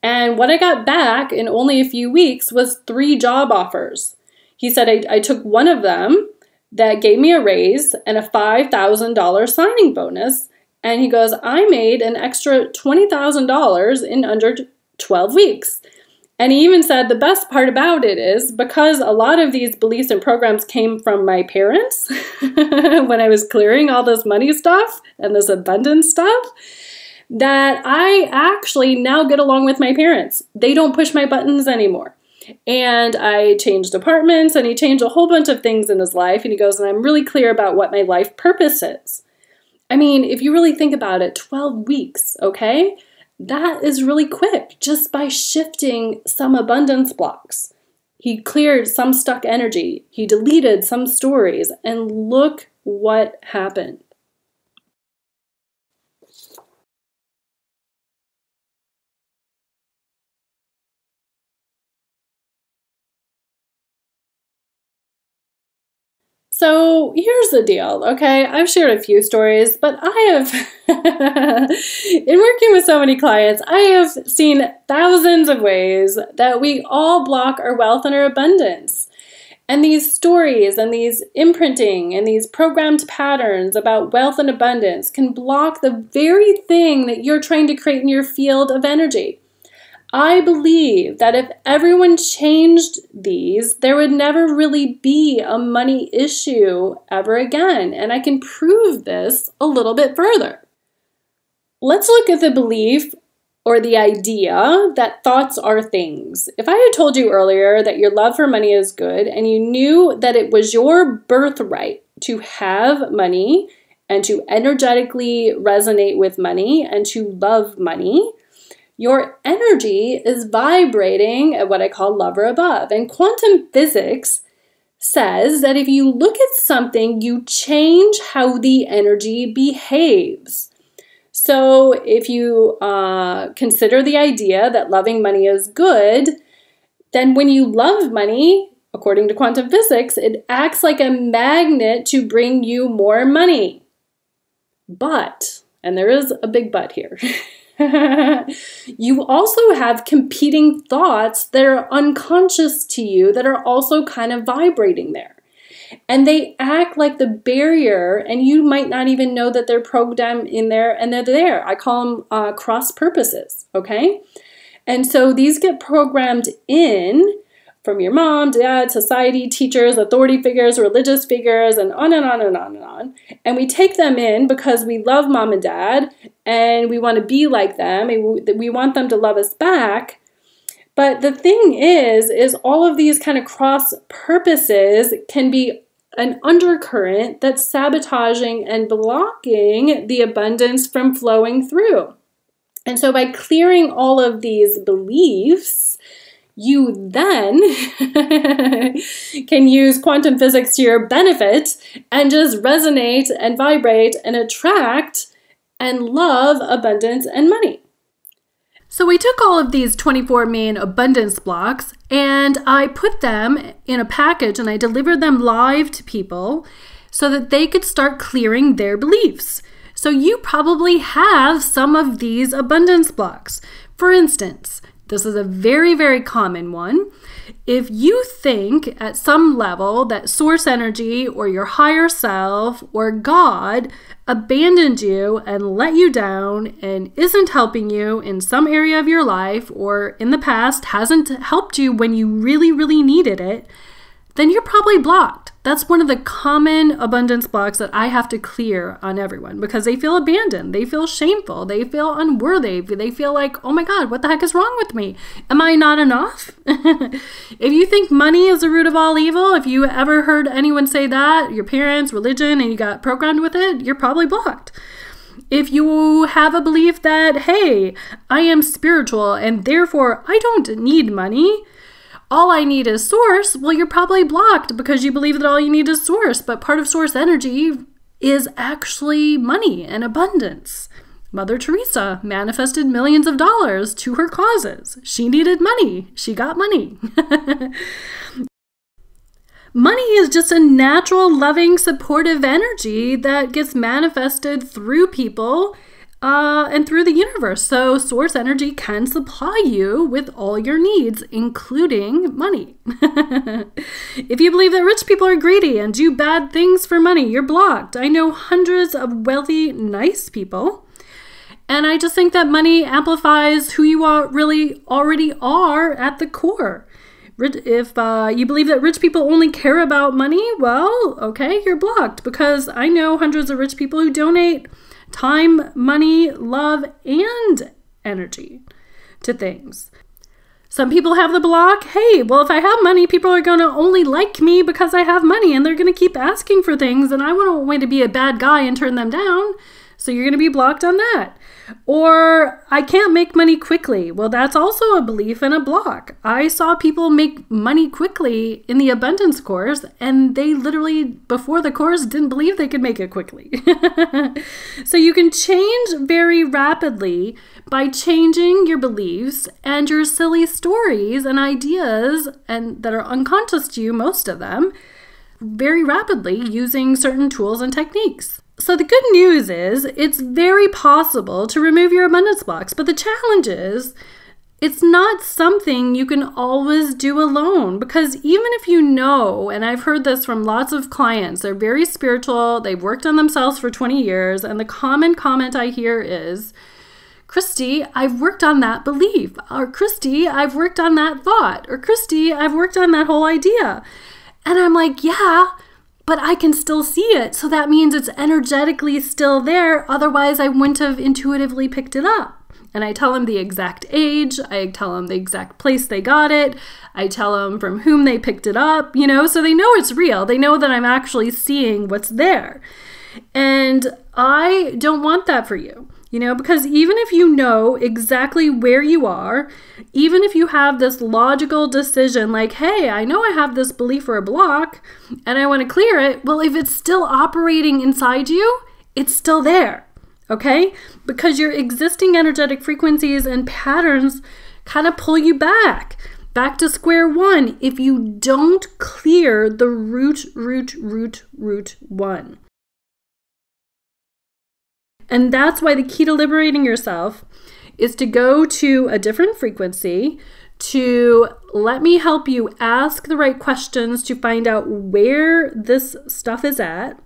And what I got back in only a few weeks was 3 job offers. He said, I took one of them that gave me a raise and a $5,000 signing bonus. And he goes, I made an extra $20,000 in under 12 weeks. And he even said the best part about it is because a lot of these beliefs and programs came from my parents when I was clearing all this money stuff and this abundance stuff, that I actually now get along with my parents. They don't push my buttons anymore. And I changed apartments, and he changed a whole bunch of things in his life. And he goes, and I'm really clear about what my life purpose is. I mean, if you really think about it, 12 weeks, okay? That is really quick just by shifting some abundance blocks. He cleared some stuck energy. He deleted some stories, and look what happened. So here's the deal, okay? I've shared a few stories, but I have, in working with so many clients, I have seen thousands of ways that we all block our wealth and our abundance. And these stories and these imprinting and these programmed patterns about wealth and abundance can block the very thing that you're trying to create in your field of energy. I believe that if everyone changed these, there would never really be a money issue ever again. And I can prove this a little bit further. Let's look at the belief or the idea that thoughts are things. If I had told you earlier that your love for money is good and you knew that it was your birthright to have money and to energetically resonate with money and to love money, your energy is vibrating at what I call love or above. And quantum physics says that if you look at something, you change how the energy behaves. So if you consider the idea that loving money is good, then when you love money, according to quantum physics, it acts like a magnet to bring you more money. But, and there is a big but here, you also have competing thoughts that are unconscious to you that are also kind of vibrating there. And they act like the barrier, and you might not even know that they're programmed in there, and they're there. I call them cross purposes, okay? And so these get programmed in from your mom, dad, society, teachers, authority figures, religious figures, and on and on and on and on. And we take them in because we love mom and dad, and we want to be like them, and we want them to love us back. But the thing is all of these kind of cross purposes can be an undercurrent that's sabotaging and blocking the abundance from flowing through. And so by clearing all of these beliefs, you then can use quantum physics to your benefit and just resonate and vibrate and attract and love abundance and money. So we took all of these 24 main abundance blocks and I put them in a package and I delivered them live to people so that they could start clearing their beliefs. So you probably have some of these abundance blocks. For instance, This is a very, very common one. If you think at some level that source energy or your higher self or God abandoned you and let you down and isn't helping you in some area of your life, or in the past hasn't helped you when you really, really needed it, then you're probably blocked. That's one of the common abundance blocks that I have to clear on everyone, because they feel abandoned, they feel shameful, they feel unworthy, they feel like, oh my God, what the heck is wrong with me? Am I not enough? If you think money is the root of all evil, if you ever heard anyone say that, your parents, religion, and you got programmed with it, you're probably blocked. If you have a belief that, hey, I am spiritual and therefore I don't need money, all I need is source, well, you're probably blocked because you believe that all you need is source. But part of source energy is actually money and abundance. Mother Teresa manifested millions of dollars to her causes. She needed money. She got money. Money is just a natural, loving, supportive energy that gets manifested through people and through the universe. So source energy can supply you with all your needs, including money. If you believe that rich people are greedy and do bad things for money, you're blocked. I know hundreds of wealthy, nice people, and I just think that money amplifies who you are really already are at the core. If you believe that rich people only care about money, well, okay, you're blocked, because I know hundreds of rich people who donate time, money, love, and energy to things. Some people have the block, hey, well, if I have money, people are going to only like me because I have money, and they're going to keep asking for things, and I wouldn't want to be a bad guy and turn them down. So you're going to be blocked on that. Or I can't make money quickly. Well, that's also a belief and a block. I saw people make money quickly in the abundance course, and they literally, before the course, didn't believe they could make it quickly. So you can change very rapidly by changing your beliefs and your silly stories and ideas, and that are unconscious to you, most of them, very rapidly using certain tools and techniques. So the good news is it's very possible to remove your abundance blocks, but the challenge is it's not something you can always do alone, because even if you know, and I've heard this from lots of clients, they're very spiritual, they've worked on themselves for 20 years, and the common comment I hear is, Christie, I've worked on that belief, or Christie, I've worked on that thought, or Christie, I've worked on that whole idea. And I'm like, yeah, but I can still see it. So that means it's energetically still there. Otherwise, I wouldn't have intuitively picked it up. And I tell them the exact age. I tell them the exact place they got it. I tell them from whom they picked it up, so they know it's real. They know that I'm actually seeing what's there. And I don't want that for you. Because even if you know exactly where you are, even if you have this logical decision like, hey, I know I have this belief or a block and I want to clear it, well, if it's still operating inside you, it's still there, okay? Because your existing energetic frequencies and patterns kind of pull you back to square one if you don't clear the root one. And that's why the key to liberating yourself is to go to a different frequency, to let me help you ask the right questions to find out where this stuff is at,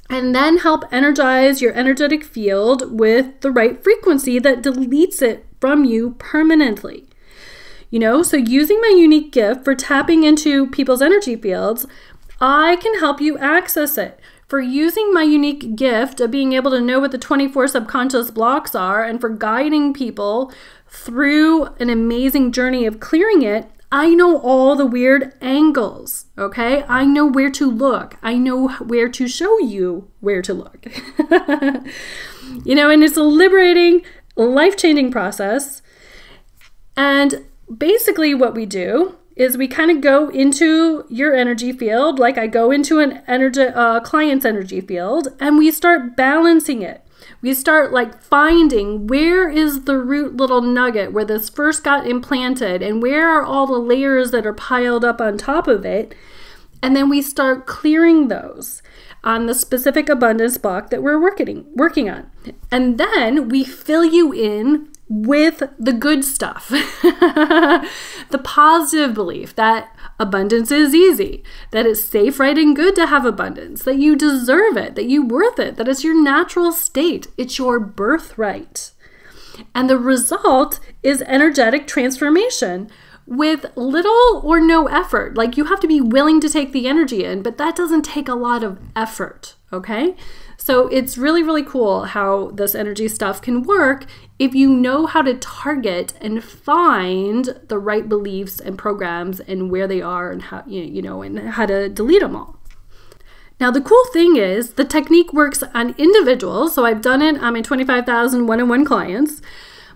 and then help energize your energetic field with the right frequency that deletes it from you permanently. So using my unique gift for tapping into people's energy fields, I can help you access it. For using my unique gift of being able to know what the 24 subconscious blocks are, and for guiding people through an amazing journey of clearing it, I know all the weird angles, okay? I know where to look. I know where to show you where to look. And it's a liberating, life-changing process. And basically what we do is we kind of go into your energy field, like I go into an client's energy field, and we start balancing it. We start finding where is the root little nugget where this first got implanted, and where are all the layers that are piled up on top of it. And then we start clearing those on the specific abundance block that we're working on. And then we fill you in with the good stuff, the positive belief that abundance is easy, that it's safe, right, and good to have abundance, that you deserve it, that you're worth it, that it's your natural state, it's your birthright. And the result is energetic transformation with little or no effort. Like, you have to be willing to take the energy in, but that doesn't take a lot of effort, okay? So it's really, really cool how this energy stuff can work if you know how to target and find the right beliefs and programs and where they are and how, and how to delete them all. Now, the cool thing is the technique works on individuals. So I've done it on my 25,000 one-on-one clients,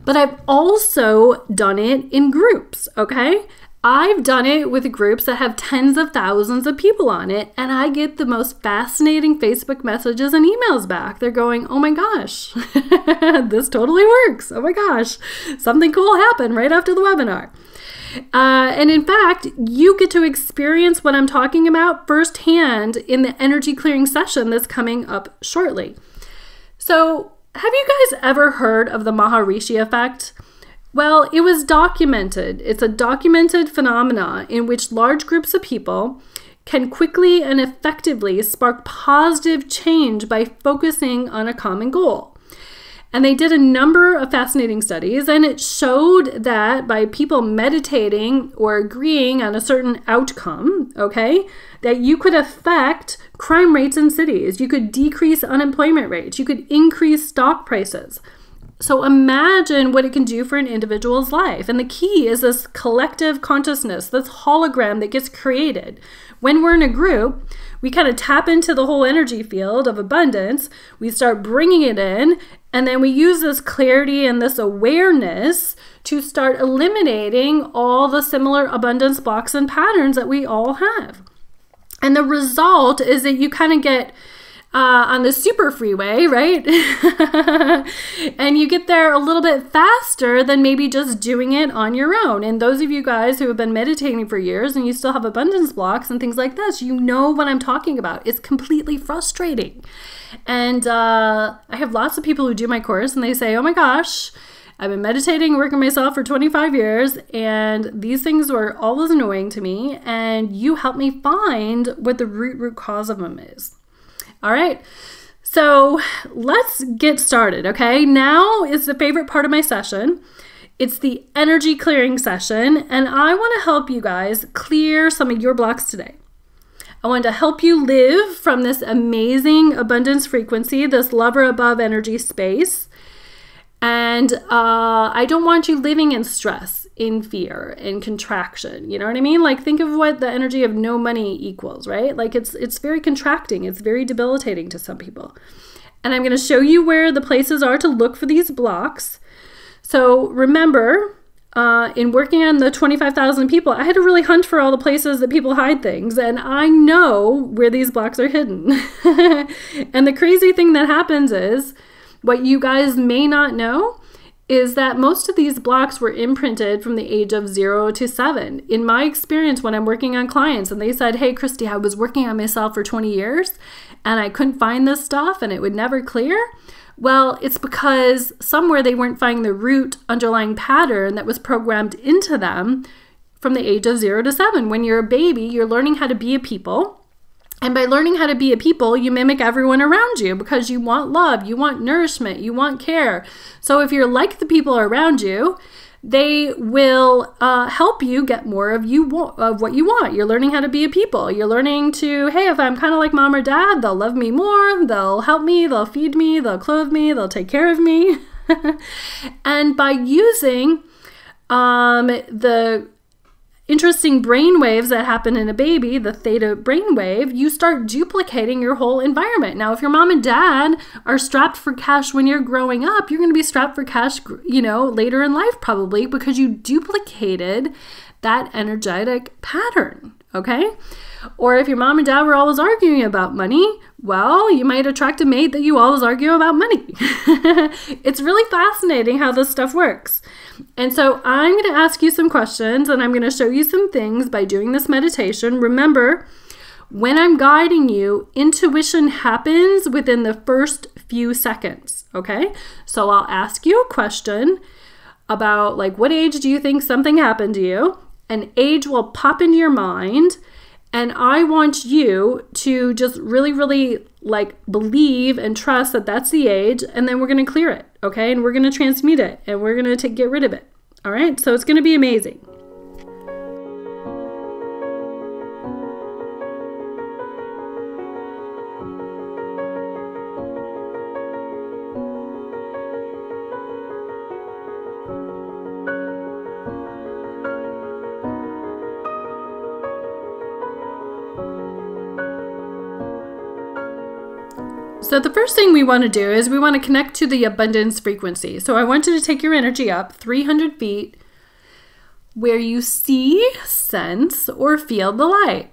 but I've also done it in groups, okay? I've done it with groups that have tens of thousands of people on it, and I get the most fascinating Facebook messages and emails back. They're going, oh my gosh, this totally works. Oh my gosh, something cool happened right after the webinar. And in fact, you get to experience what I'm talking about firsthand in the energy clearing session that's coming up shortly. So, have you guys ever heard of the Maharishi effect? Well, it was documented. It's a documented phenomena in which large groups of people can quickly and effectively spark positive change by focusing on a common goal. And they did a number of fascinating studies, and it showed that by people meditating or agreeing on a certain outcome, okay, that you could affect crime rates in cities, you could decrease unemployment rates, you could increase stock prices. So imagine what it can do for an individual's life. And the key is this collective consciousness, this hologram that gets created. When we're in a group, we kind of tap into the whole energy field of abundance. We start bringing it in, and then we use this clarity and this awareness to start eliminating all the similar abundance blocks and patterns that we all have. And the result is that you kind of get on the super freeway, right? And you get there a little bit faster than maybe just doing it on your own. And those of you guys who have been meditating for years and you still have abundance blocks and things like this, you know what I'm talking about. It's completely frustrating. And I have lots of people who do my course and they say, oh my gosh, I've been meditating, working myself for 25 years, and these things were always annoying to me, and you helped me find what the root cause of them is. All right, so let's get started, okay? Now is the favorite part of my session. It's the energy clearing session, and I want to help you guys clear some of your blocks today. I want to help you live from this amazing abundance frequency, this lover above energy space. And I don't want you living in stress, in fear, in contraction. You know what I mean? Like, think of what the energy of no money equals, right? Like, it's very contracting. It's very debilitating to some people. And I'm going to show you where the places are to look for these blocks. So remember, in working on the 25,000 people, I had to really hunt for all the places that people hide things. And I know where these blocks are hidden. And the crazy thing that happens is, what you guys may not know is that most of these blocks were imprinted from the age of 0 to 7. In my experience, when I'm working on clients and they said, hey, Christy, I was working on myself for 20 years and I couldn't find this stuff and it would never clear. Well, it's because somewhere they weren't finding the root underlying pattern that was programmed into them from the age of 0 to 7. When you're a baby, you're learning how to be a people. And by learning how to be a people, you mimic everyone around you because you want love, you want nourishment, you want care. So if you're like the people around you, they will help you get more of what you want. You're learning how to be a people. You're learning to, hey, if I'm kind of like mom or dad, they'll love me more, they'll help me, they'll feed me, they'll clothe me, they'll take care of me. And by using the interesting brain waves that happen in a baby, the theta brainwave, you start duplicating your whole environment. Now, if your mom and dad are strapped for cash when you're growing up, you're going to be strapped for cash, later in life probably because you duplicated that energetic pattern, okay? Or if your mom and dad were always arguing about money, well, you might attract a mate that you always argue about money. It's really fascinating how this stuff works. And so I'm going to ask you some questions and I'm going to show you some things by doing this meditation. Remember, when I'm guiding you, intuition happens within the first few seconds, okay? So I'll ask you a question. about like what age do you think something happened to you? An age will pop into your mind, and I want you to just really, really like believe and trust that that's the age, and then we're going to clear it, okay? And we're going to transmute it, and we're going to get rid of it, all right? So it's going to be amazing. So the first thing we want to do is we want to connect to the abundance frequency. So I want you to take your energy up 300 feet where you see, sense, or feel the light.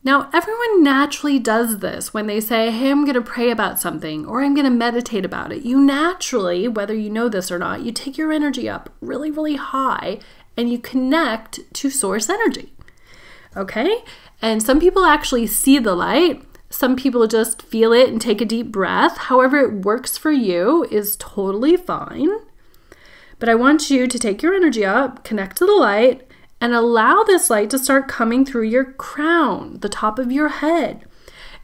Now, everyone naturally does this when they say, hey, I'm going to pray about something or I'm going to meditate about it. You naturally, whether you know this or not, you take your energy up really, really high and you connect to source energy. Okay? And some people actually see the light. Some people just feel it and take a deep breath. However it works for you is totally fine. But I want you to take your energy up, connect to the light, and allow this light to start coming through your crown, the top of your head.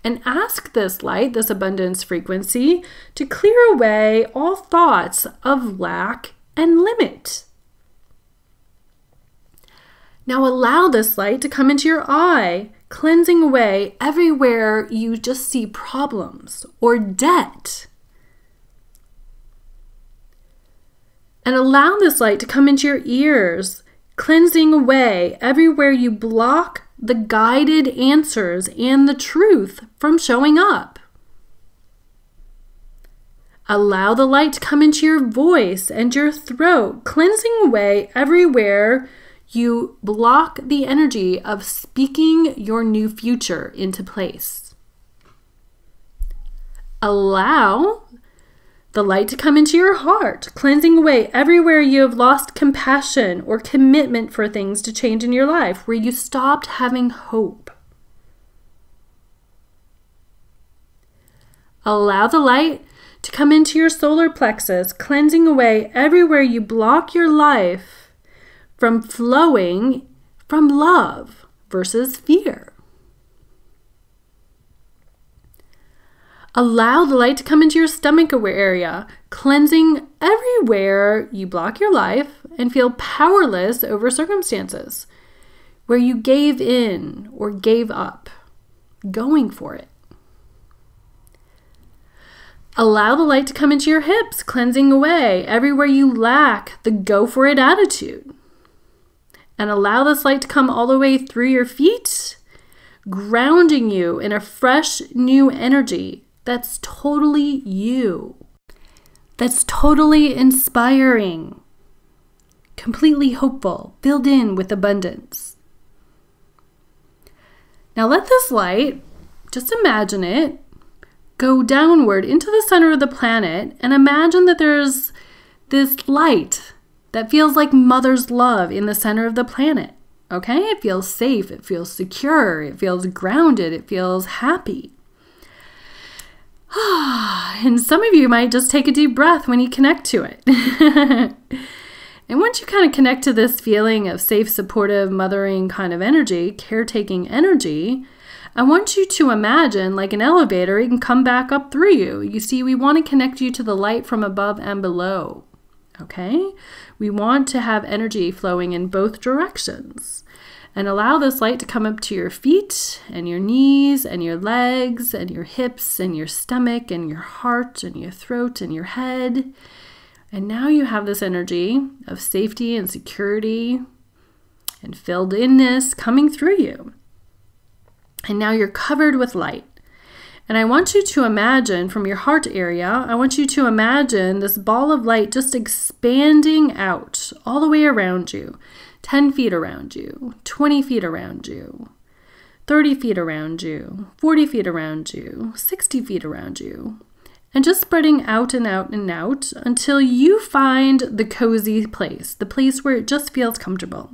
And ask this light, this abundance frequency, to clear away all thoughts of lack and limit. Now allow this light to come into your eye, cleansing away everywhere you just see problems or debt. And allow this light to come into your ears, cleansing away everywhere you block the guided answers and the truth from showing up. Allow the light to come into your voice and your throat, cleansing away everywhere you block the energy of speaking your new future into place. Allow the light to come into your heart, cleansing away everywhere you have lost compassion or commitment for things to change in your life, where you stopped having hope. Allow the light to come into your solar plexus, cleansing away everywhere you block your life from flowing from love versus fear. Allow the light to come into your stomach area, cleansing everywhere you block your life and feel powerless over circumstances, where you gave in or gave up, going for it. Allow the light to come into your hips, cleansing away everywhere you lack the go for it attitude. And allow this light to come all the way through your feet, grounding you in a fresh new energy that's totally you, that's totally inspiring, completely hopeful, filled in with abundance. Now let this light, just imagine it, go downward into the center of the planet and imagine that there's this light that feels like mother's love in the center of the planet, okay? It feels safe, it feels secure, it feels grounded, it feels happy. And some of you might just take a deep breath when you connect to it. And once you kind of connect to this feeling of safe, supportive, mothering kind of energy, caretaking energy, I want you to imagine like an elevator, it can come back up through you. You see, we want to connect you to the light from above and below. Okay? We want to have energy flowing in both directions. And allow this light to come up to your feet and your knees and your legs and your hips and your stomach and your heart and your throat and your head. And now you have this energy of safety and security and filled inness coming through you. And now you're covered with light. And I want you to imagine from your heart area, I want you to imagine this ball of light just expanding out all the way around you. 10 feet around you, 20 feet around you, 30 feet around you, 40 feet around you, 60 feet around you. And just spreading out and out and out until you find the cozy place, the place where it just feels comfortable.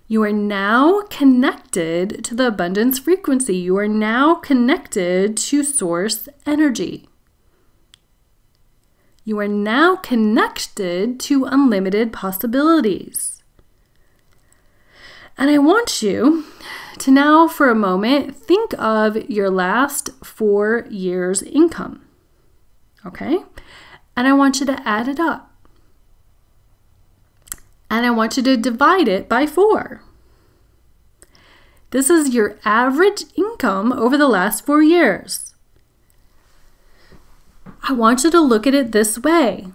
You are now connected to the abundance frequency. You are now connected to source energy. You are now connected to unlimited possibilities. And I want you to now, for a moment, think of your last 4 years' income. Okay? And I want you to add it up. And I want you to divide it by 4. This is your average income over the last 4 years. I want you to look at it this way.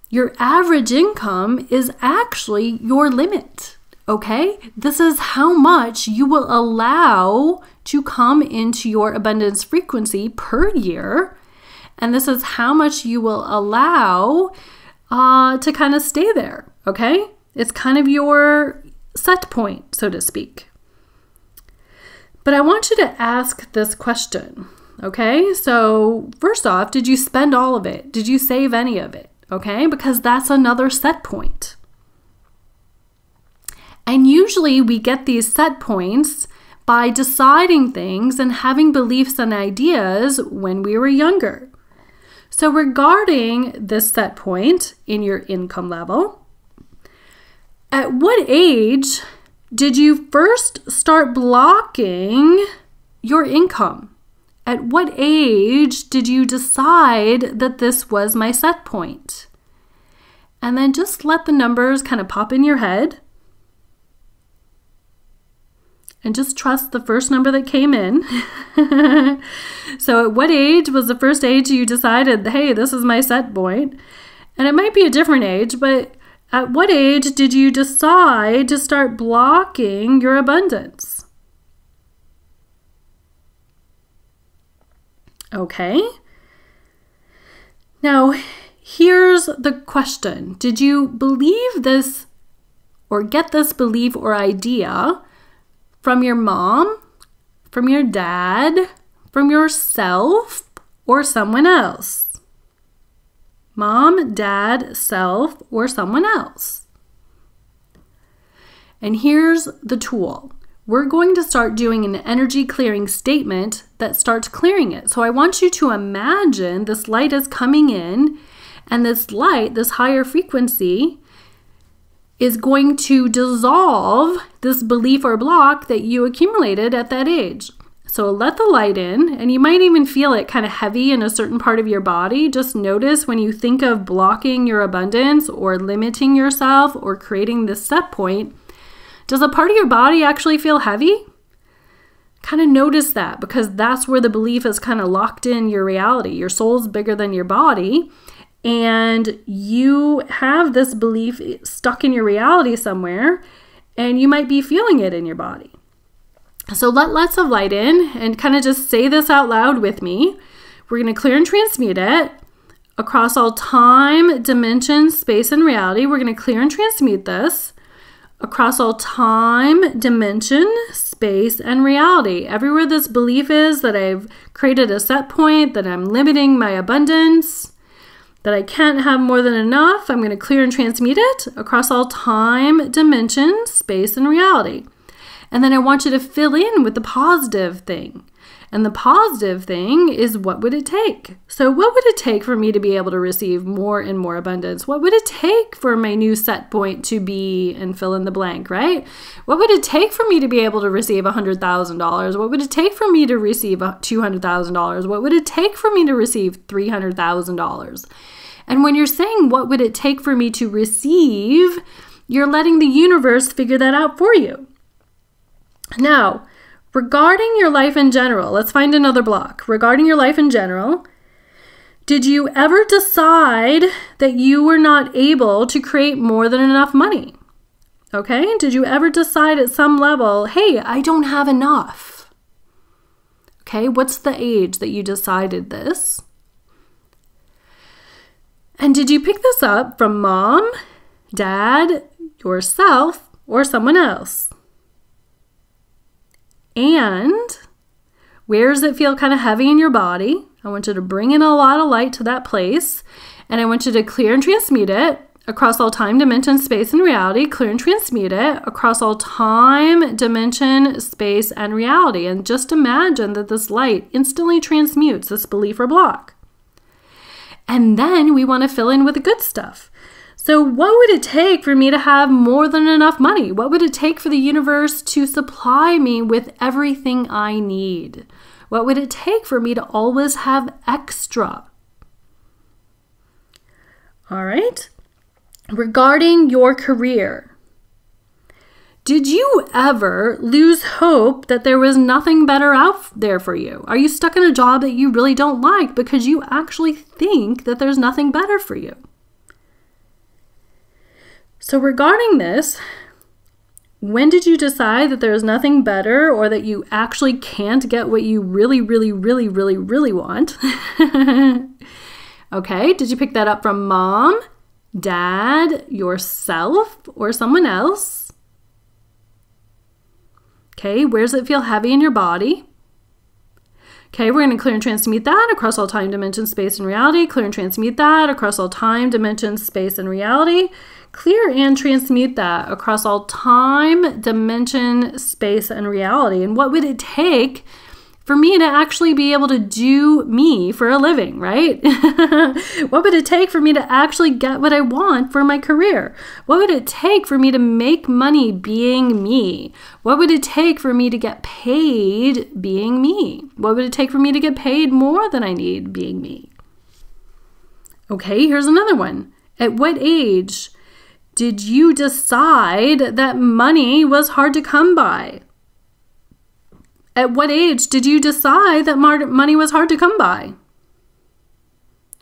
Your average income is actually your limit, okay? This is how much you will allow to come into your abundance frequency per year. And this is how much you will allow to kind of stay there, okay? It's kind of your set point, so to speak. But I want you to ask this question, okay? So first off, did you spend all of it? Did you save any of it? Okay, because that's another set point. And usually we get these set points by deciding things and having beliefs and ideas when we were younger. So regarding this set point in your income level, at what age did you first start blocking your income? At what age did you decide that this was my set point? And then just let the numbers kind of pop in your head. And just trust the first number that came in. So at what age was the first age you decided, hey, this is my set point? And it might be a different age, but at what age did you decide to start blocking your abundance? Okay. Now, here's the question. Did you believe this or get this belief or idea from your mom, from your dad, from yourself, or someone else? Mom, dad, self, or someone else. And here's the tool. We're going to start doing an energy clearing statement that starts clearing it. So I want you to imagine this light is coming in, and this light, this higher frequency, is going to dissolve this belief or block that you accumulated at that age. So let the light in, and you might even feel it kind of heavy in a certain part of your body. Just notice when you think of blocking your abundance or limiting yourself or creating this set point, does a part of your body actually feel heavy? Kind of notice that, because that's where the belief is kind of locked in your reality. Your soul's bigger than your body, and you have this belief stuck in your reality somewhere, and you might be feeling it in your body. So let lots of light in and kind of just say this out loud with me. We're going to clear and transmute it across all time, dimension, space, and reality. We're going to clear and transmute this across all time, dimension, space, and reality. Everywhere this belief is that I've created a set point, that I'm limiting my abundance, that I can't have more than enough, I'm going to clear and transmute it across all time, dimension, space, and reality. And then I want you to fill in with the positive thing. And the positive thing is, what would it take? So what would it take for me to be able to receive more and more abundance? What would it take for my new set point to be, and fill in the blank, right? What would it take for me to be able to receive $100,000? What would it take for me to receive $200,000? What would it take for me to receive $300,000? And when you're saying, what would it take for me to receive, you're letting the universe figure that out for you. Now, regarding your life in general, let's find another block. Regarding your life in general, did you ever decide that you were not able to create more than enough money? Okay, did you ever decide at some level, hey, I don't have enough? Okay, what's the age that you decided this? And did you pick this up from mom, dad, yourself, or someone else? And where does it feel kind of heavy in your body? I want you to bring in a lot of light to that place, and I want you to clear and transmute it across all time, dimension, space, and reality. Clear and transmute it across all time, dimension, space, and reality. And just imagine that this light instantly transmutes this belief or block. And then we want to fill in with the good stuff. So what would it take for me to have more than enough money? What would it take for the universe to supply me with everything I need? What would it take for me to always have extra? All right. Regarding your career, did you ever lose hope that there was nothing better out there for you? Are you stuck in a job that you really don't like because you actually think that there's nothing better for you? So regarding this, when did you decide that there's nothing better or that you actually can't get what you really, really, really, really, really want? Okay, did you pick that up from mom, dad, yourself, or someone else? Okay, where does it feel heavy in your body? Okay, we're going to clear and transmute that across all time, dimension, space, and reality. Clear and transmute that across all time, dimension, space, and reality. Clear and transmute that across all time, dimension, space, and reality. And what would it take for me to actually be able to do me for a living, right? What would it take for me to actually get what I want for my career? What would it take for me to make money being me? What would it take for me to get paid being me? What would it take for me to get paid more than I need being me? Okay, here's another one. At what age did you decide that money was hard to come by? At what age did you decide that money was hard to come by?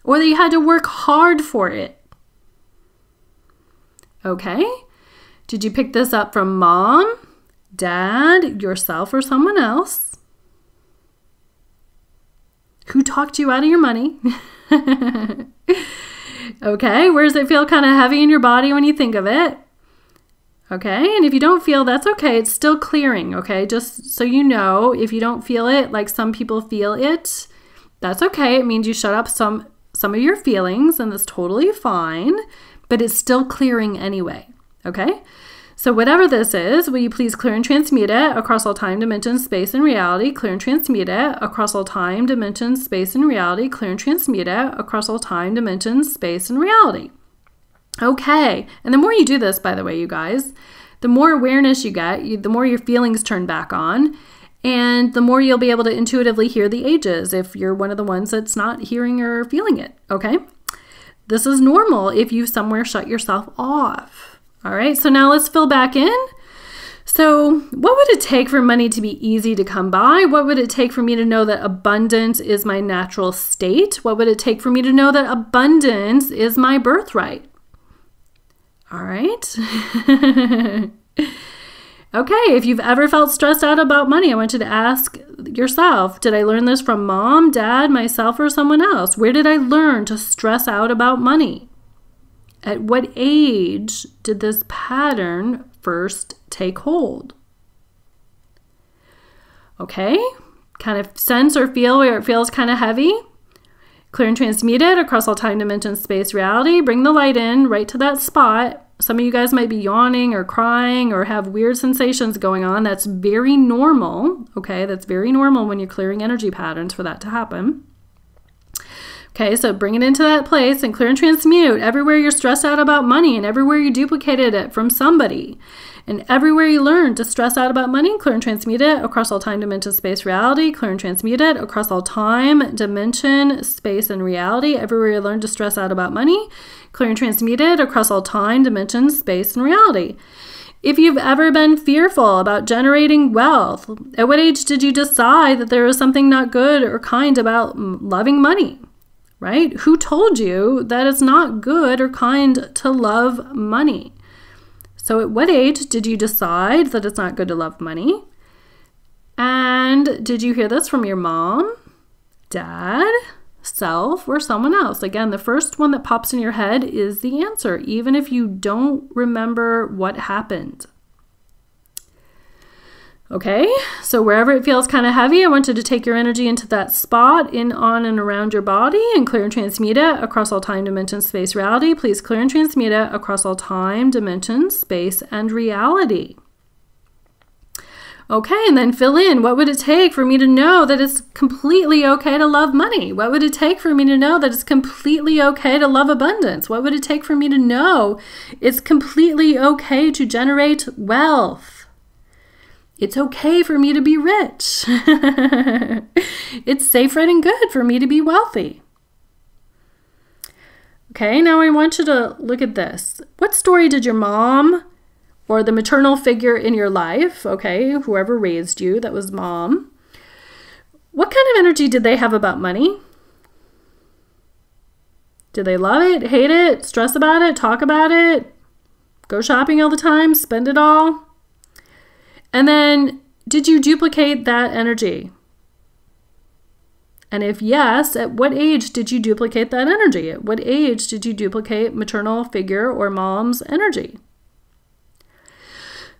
Or that you had to work hard for it? Okay. Did you pick this up from mom, dad, yourself, or someone else? Who talked you out of your money? Okay. Where does it feel kind of heavy in your body when you think of it? Okay, and if you don't feel, that's okay. It's still clearing, okay? Just so you know, if you don't feel it, like some people feel it, that's okay. It means you shut up some of your feelings, and that's totally fine, but it's still clearing anyway, okay? So whatever this is, will you please clear and transmute it across all time, dimension, space, and reality? Clear and transmute it across all time, dimension, space, and reality. Clear and transmute it across all time, dimension, space, and reality. Okay, and the more you do this, by the way, you guys, the more awareness you get, the more your feelings turn back on, and the more you'll be able to intuitively hear the ages if you're one of the ones that's not hearing or feeling it, okay? This is normal if you somewhere shut yourself off. All right, so now let's fill back in. So what would it take for money to be easy to come by? What would it take for me to know that abundance is my natural state? What would it take for me to know that abundance is my birthright? All right. Okay, if you've ever felt stressed out about money, I want you to ask yourself, did I learn this from mom, dad, myself, or someone else? Where did I learn to stress out about money? At what age did this pattern first take hold? Okay, kind of sense or feel where it feels kind of heavy. Clear and transmute it across all time, dimension, space, reality. Bring the light in right to that spot. Some of you guys might be yawning or crying or have weird sensations going on. That's very normal, okay? That's very normal when you're clearing energy patterns for that to happen. Okay, so bring it into that place and clear and transmute everywhere you're stressed out about money and everywhere you duplicated it from somebody. And everywhere you learn to stress out about money, clear and transmute it across all time, dimension, space, reality. Clear and transmute it across all time, dimension, space, and reality. Everywhere you learn to stress out about money, clear and transmute it across all time, dimension, space, and reality. If you've ever been fearful about generating wealth, at what age did you decide that there was something not good or kind about loving money? Right? Who told you that it's not good or kind to love money? So at what age did you decide that it's not good to love money? And did you hear this from your mom, dad, self, or someone else? Again, the first one that pops in your head is the answer, even if you don't remember what happened. Okay, so wherever it feels kind of heavy, I want you to take your energy into that spot, in, on, and around your body, and clear and transmute it across all time, dimension, space, reality. Please clear and transmute it across all time, dimension, space, and reality. Okay, and then fill in. What would it take for me to know that it's completely okay to love money? What would it take for me to know that it's completely okay to love abundance? What would it take for me to know it's completely okay to generate wealth? It's okay for me to be rich. It's safe, right, and good for me to be wealthy. Okay, now I want you to look at this. What story did your mom or the maternal figure in your life, okay, whoever raised you, that was mom, what kind of energy did they have about money? Did they love it, hate it, stress about it, talk about it, go shopping all the time, spend it all? And then, did you duplicate that energy? And if yes, at what age did you duplicate that energy? At what age did you duplicate maternal figure or mom's energy?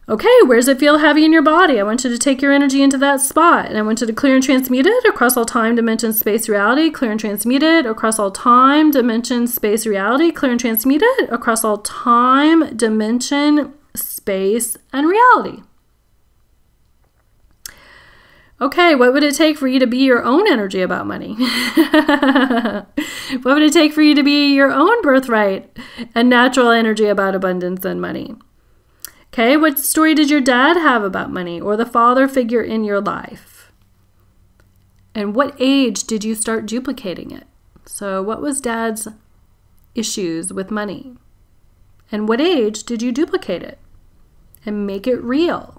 Okay, where does it feel heavy in your body? I want you to take your energy into that spot, and I want you to clear and transmute it across all time, dimension, space, reality. Clear and transmute it across all time, dimension, space, reality. Clear and transmute it across all time, dimension, space, and reality. Okay, what would it take for you to be your own energy about money? What would it take for you to be your own birthright and natural energy about abundance and money? Okay, what story did your dad have about money or the father figure in your life? And what age did you start duplicating it? So what was dad's issues with money? And what age did you duplicate it and make it real?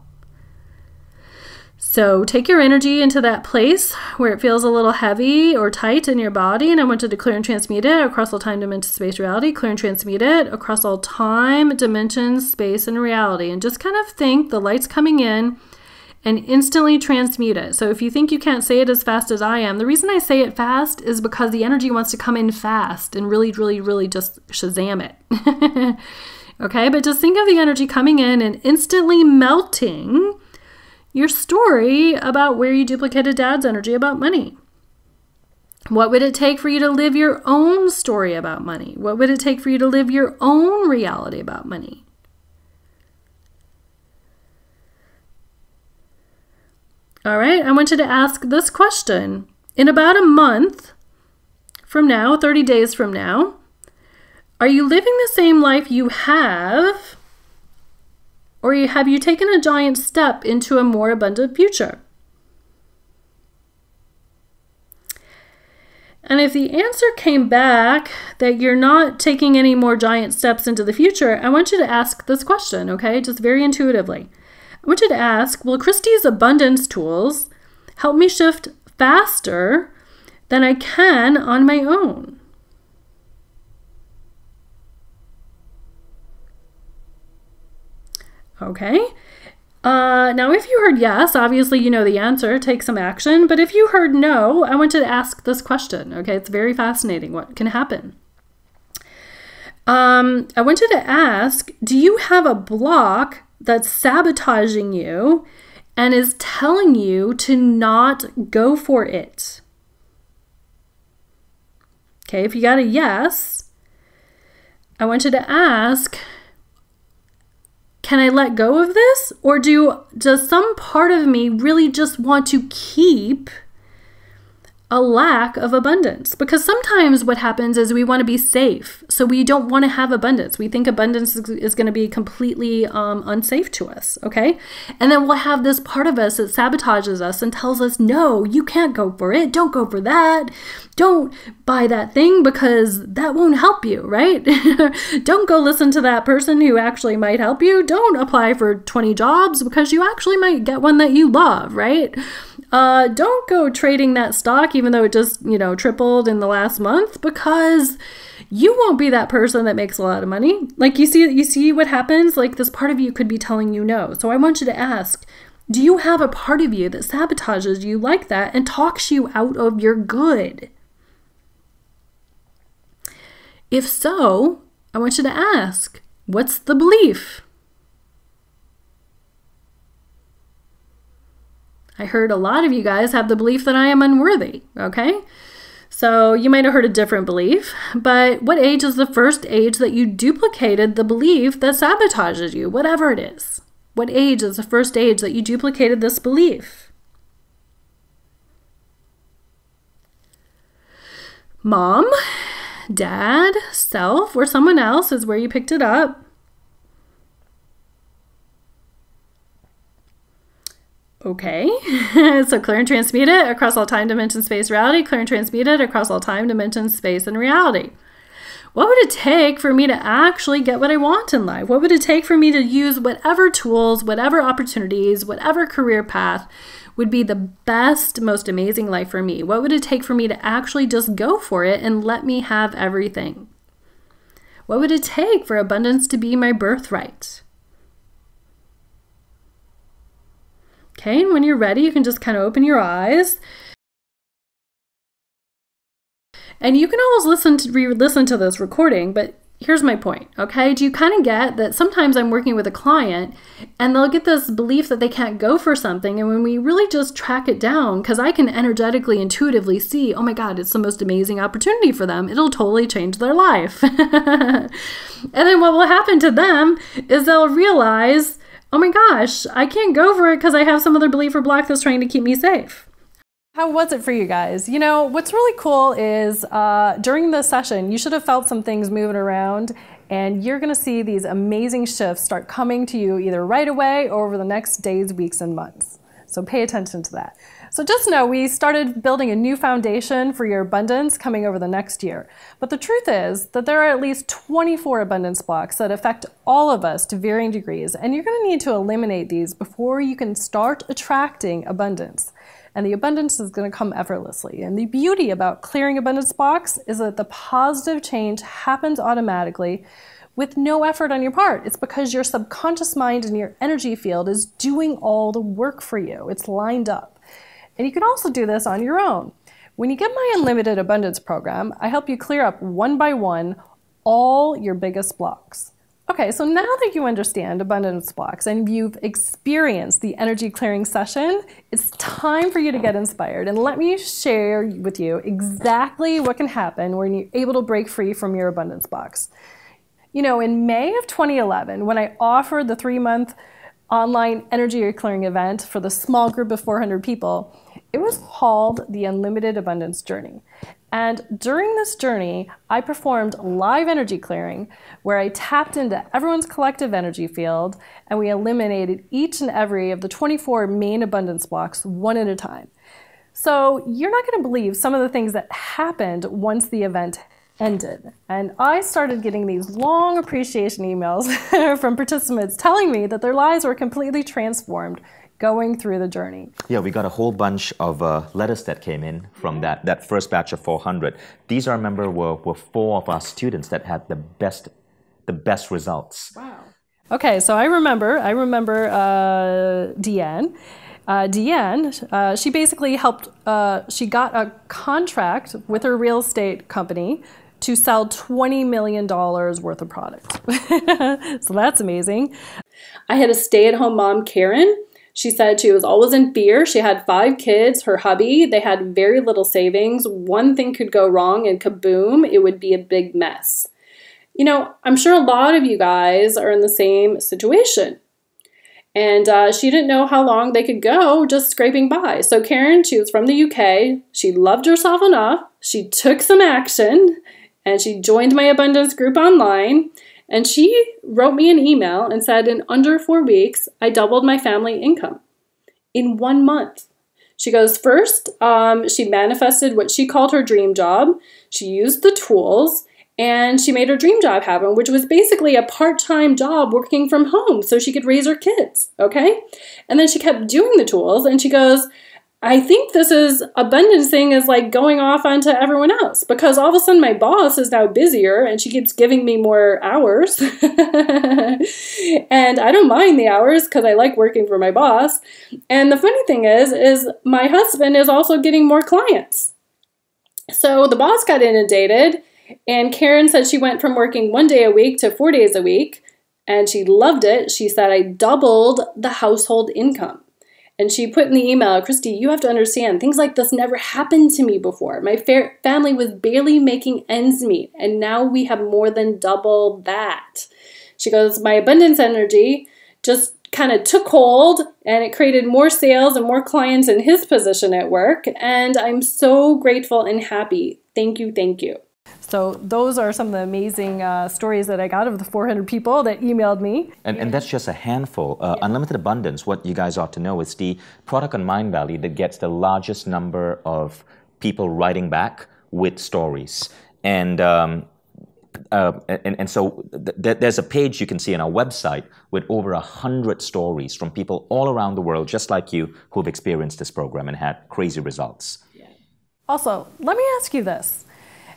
So take your energy into that place where it feels a little heavy or tight in your body, and I want you to clear and transmute it across all time, dimension, space, reality. Clear and transmute it across all time, dimensions, space, and reality. And just kind of think the light's coming in and instantly transmute it. So if you think you can't say it as fast as I am, the reason I say it fast is because the energy wants to come in fast and really, really, really just Shazam it. Okay, but just think of the energy coming in and instantly melting your story about where you duplicated dad's energy about money. What would it take for you to live your own story about money? What would it take for you to live your own reality about money? All right, I want you to ask this question. In about a month from now, 30 days from now, are you living the same life you have, or have you taken a giant step into a more abundant future? And if the answer came back that you're not taking any more giant steps into the future, I want you to ask this question, okay? Just very intuitively. I want you to ask, will Christie's abundance tools help me shift faster than I can on my own? Okay. Now, if you heard yes, obviously you know the answer, take some action. But if you heard no, I want you to ask this question, okay? It's very fascinating what can happen. I want you to ask, do you have a block that's sabotaging you and is telling you to not go for it? Okay, if you got a yes, I want you to ask, can I let go of this? Or does some part of me really just want to keep a lack of abundance? Because sometimes what happens is we want to be safe. So we don't want to have abundance. We think abundance is going to be completely unsafe to us, okay? And then we'll have this part of us that sabotages us and tells us, no, you can't go for it. Don't go for that. Don't buy that thing because that won't help you, right? Don't go listen to that person who actually might help you. Don't apply for 20 jobs because you actually might get one that you love, right? Don't go trading that stock even though it just, tripled in the last month, because you won't be that person that makes a lot of money. Like you see what happens? Like this part of you could be telling you no. So I want you to ask, do you have a part of you that sabotages you like that and talks you out of your good? If so, I want you to ask, what's the belief? I heard a lot of you guys have the belief that I am unworthy, okay? So you might have heard a different belief, but what age is the first age that you duplicated the belief that sabotages you, whatever it is, What age is the first age that you duplicated this belief? Mom, dad, self, or someone else is where you picked it up. Okay, so clear and transmute it across all time, dimension, space, reality. Clear and transmute it across all time, dimension, space, and reality. What would it take for me to actually get what I want in life? What would it take for me to use whatever tools, whatever opportunities, whatever career path would be the best, most amazing life for me? What would it take for me to actually just go for it and let me have everything? What would it take for abundance to be my birthright? Okay, and when you're ready, you can just kind of open your eyes. And you can always re-listen to this recording, but here's my point, okay? Do you kind of get that sometimes I'm working with a client and they'll get this belief that they can't go for something, and when we really just track it down, because I can energetically, intuitively see, oh my God, it's the most amazing opportunity for them. It'll totally change their life. And then what will happen to them is they'll realize, oh my gosh, I can't go for it because I have some other belief or block that's trying to keep me safe. How was it for you guys? You know, what's really cool is during the session, you should have felt some things moving around, and you're going to see these amazing shifts start coming to you either right away or over the next days, weeks, and months. So pay attention to that. So just know we started building a new foundation for your abundance coming over the next year. But the truth is that there are at least 24 abundance blocks that affect all of us to varying degrees, and you're going to need to eliminate these before you can start attracting abundance. And the abundance is going to come effortlessly. And the beauty about clearing abundance blocks is that the positive change happens automatically with no effort on your part. It's because your subconscious mind and your energy field is doing all the work for you. It's lined up. And you can also do this on your own. When you get my Unlimited Abundance program, I help you clear up one by one all your biggest blocks. Okay, so now that you understand abundance blocks and you've experienced the energy clearing session, it's time for you to get inspired. And let me share with you exactly what can happen when you're able to break free from your abundance blocks. You know, in May of 2011, when I offered the 3-month online energy clearing event for the small group of 400 people, it was called the Unlimited Abundance Journey. And during this journey, I performed live energy clearing where I tapped into everyone's collective energy field, and we eliminated each and every of the 24 main abundance blocks one at a time. So you're not going to believe some of the things that happened once the event ended. And I started getting these long appreciation emails from participants telling me that their lives were completely transformed going through the journey. Yeah, we got a whole bunch of letters that came in from that first batch of 400. These, I remember, were 4 of our students that had the best results. Wow. Okay, so I remember Deanne. Deanne, she basically helped, she got a contract with her real estate company to sell $20 million worth of product. So that's amazing. I had a stay-at-home mom, Karen. She said she was always in fear. She had 5 kids, her hubby. They had very little savings. One thing could go wrong and kaboom, it would be a big mess. You know, I'm sure a lot of you guys are in the same situation. And she didn't know how long they could go just scraping by. So Karen, she was from the UK. She loved herself enough. She took some action and she joined my abundance group online. And she wrote me an email and said, in under 4 weeks, I doubled my family income in 1 month. She goes, first, she manifested what she called her dream job. She used the tools and she made her dream job happen, which was basically a part-time job working from home so she could raise her kids, okay? And then she kept doing the tools and she goes, I think this is abundance thing is like going off onto everyone else, because all of a sudden my boss is now busier and she keeps giving me more hours. And I don't mind the hours because I like working for my boss. And the funny thing is my husband is also getting more clients. So the boss got inundated, and Karen said she went from working 1 day a week to 4 days a week, and she loved it. She said, I doubled the household income. And she put in the email, Christy, you have to understand, things like this never happened to me before. My family was barely making ends meet, and now we have more than double that. She goes, my abundance energy just kind of took hold, and it created more sales and more clients in his position at work. And I'm so grateful and happy. Thank you. Thank you. So those are some of the amazing stories that I got of the 400 people that emailed me. And that's just a handful. Unlimited Abundance, what you guys ought to know, is the product on Mindvalley that gets the largest number of people writing back with stories. And so there's a page you can see on our website with over 100 stories from people all around the world, just like you, who've experienced this program and had crazy results. Yeah. Also, let me ask you this.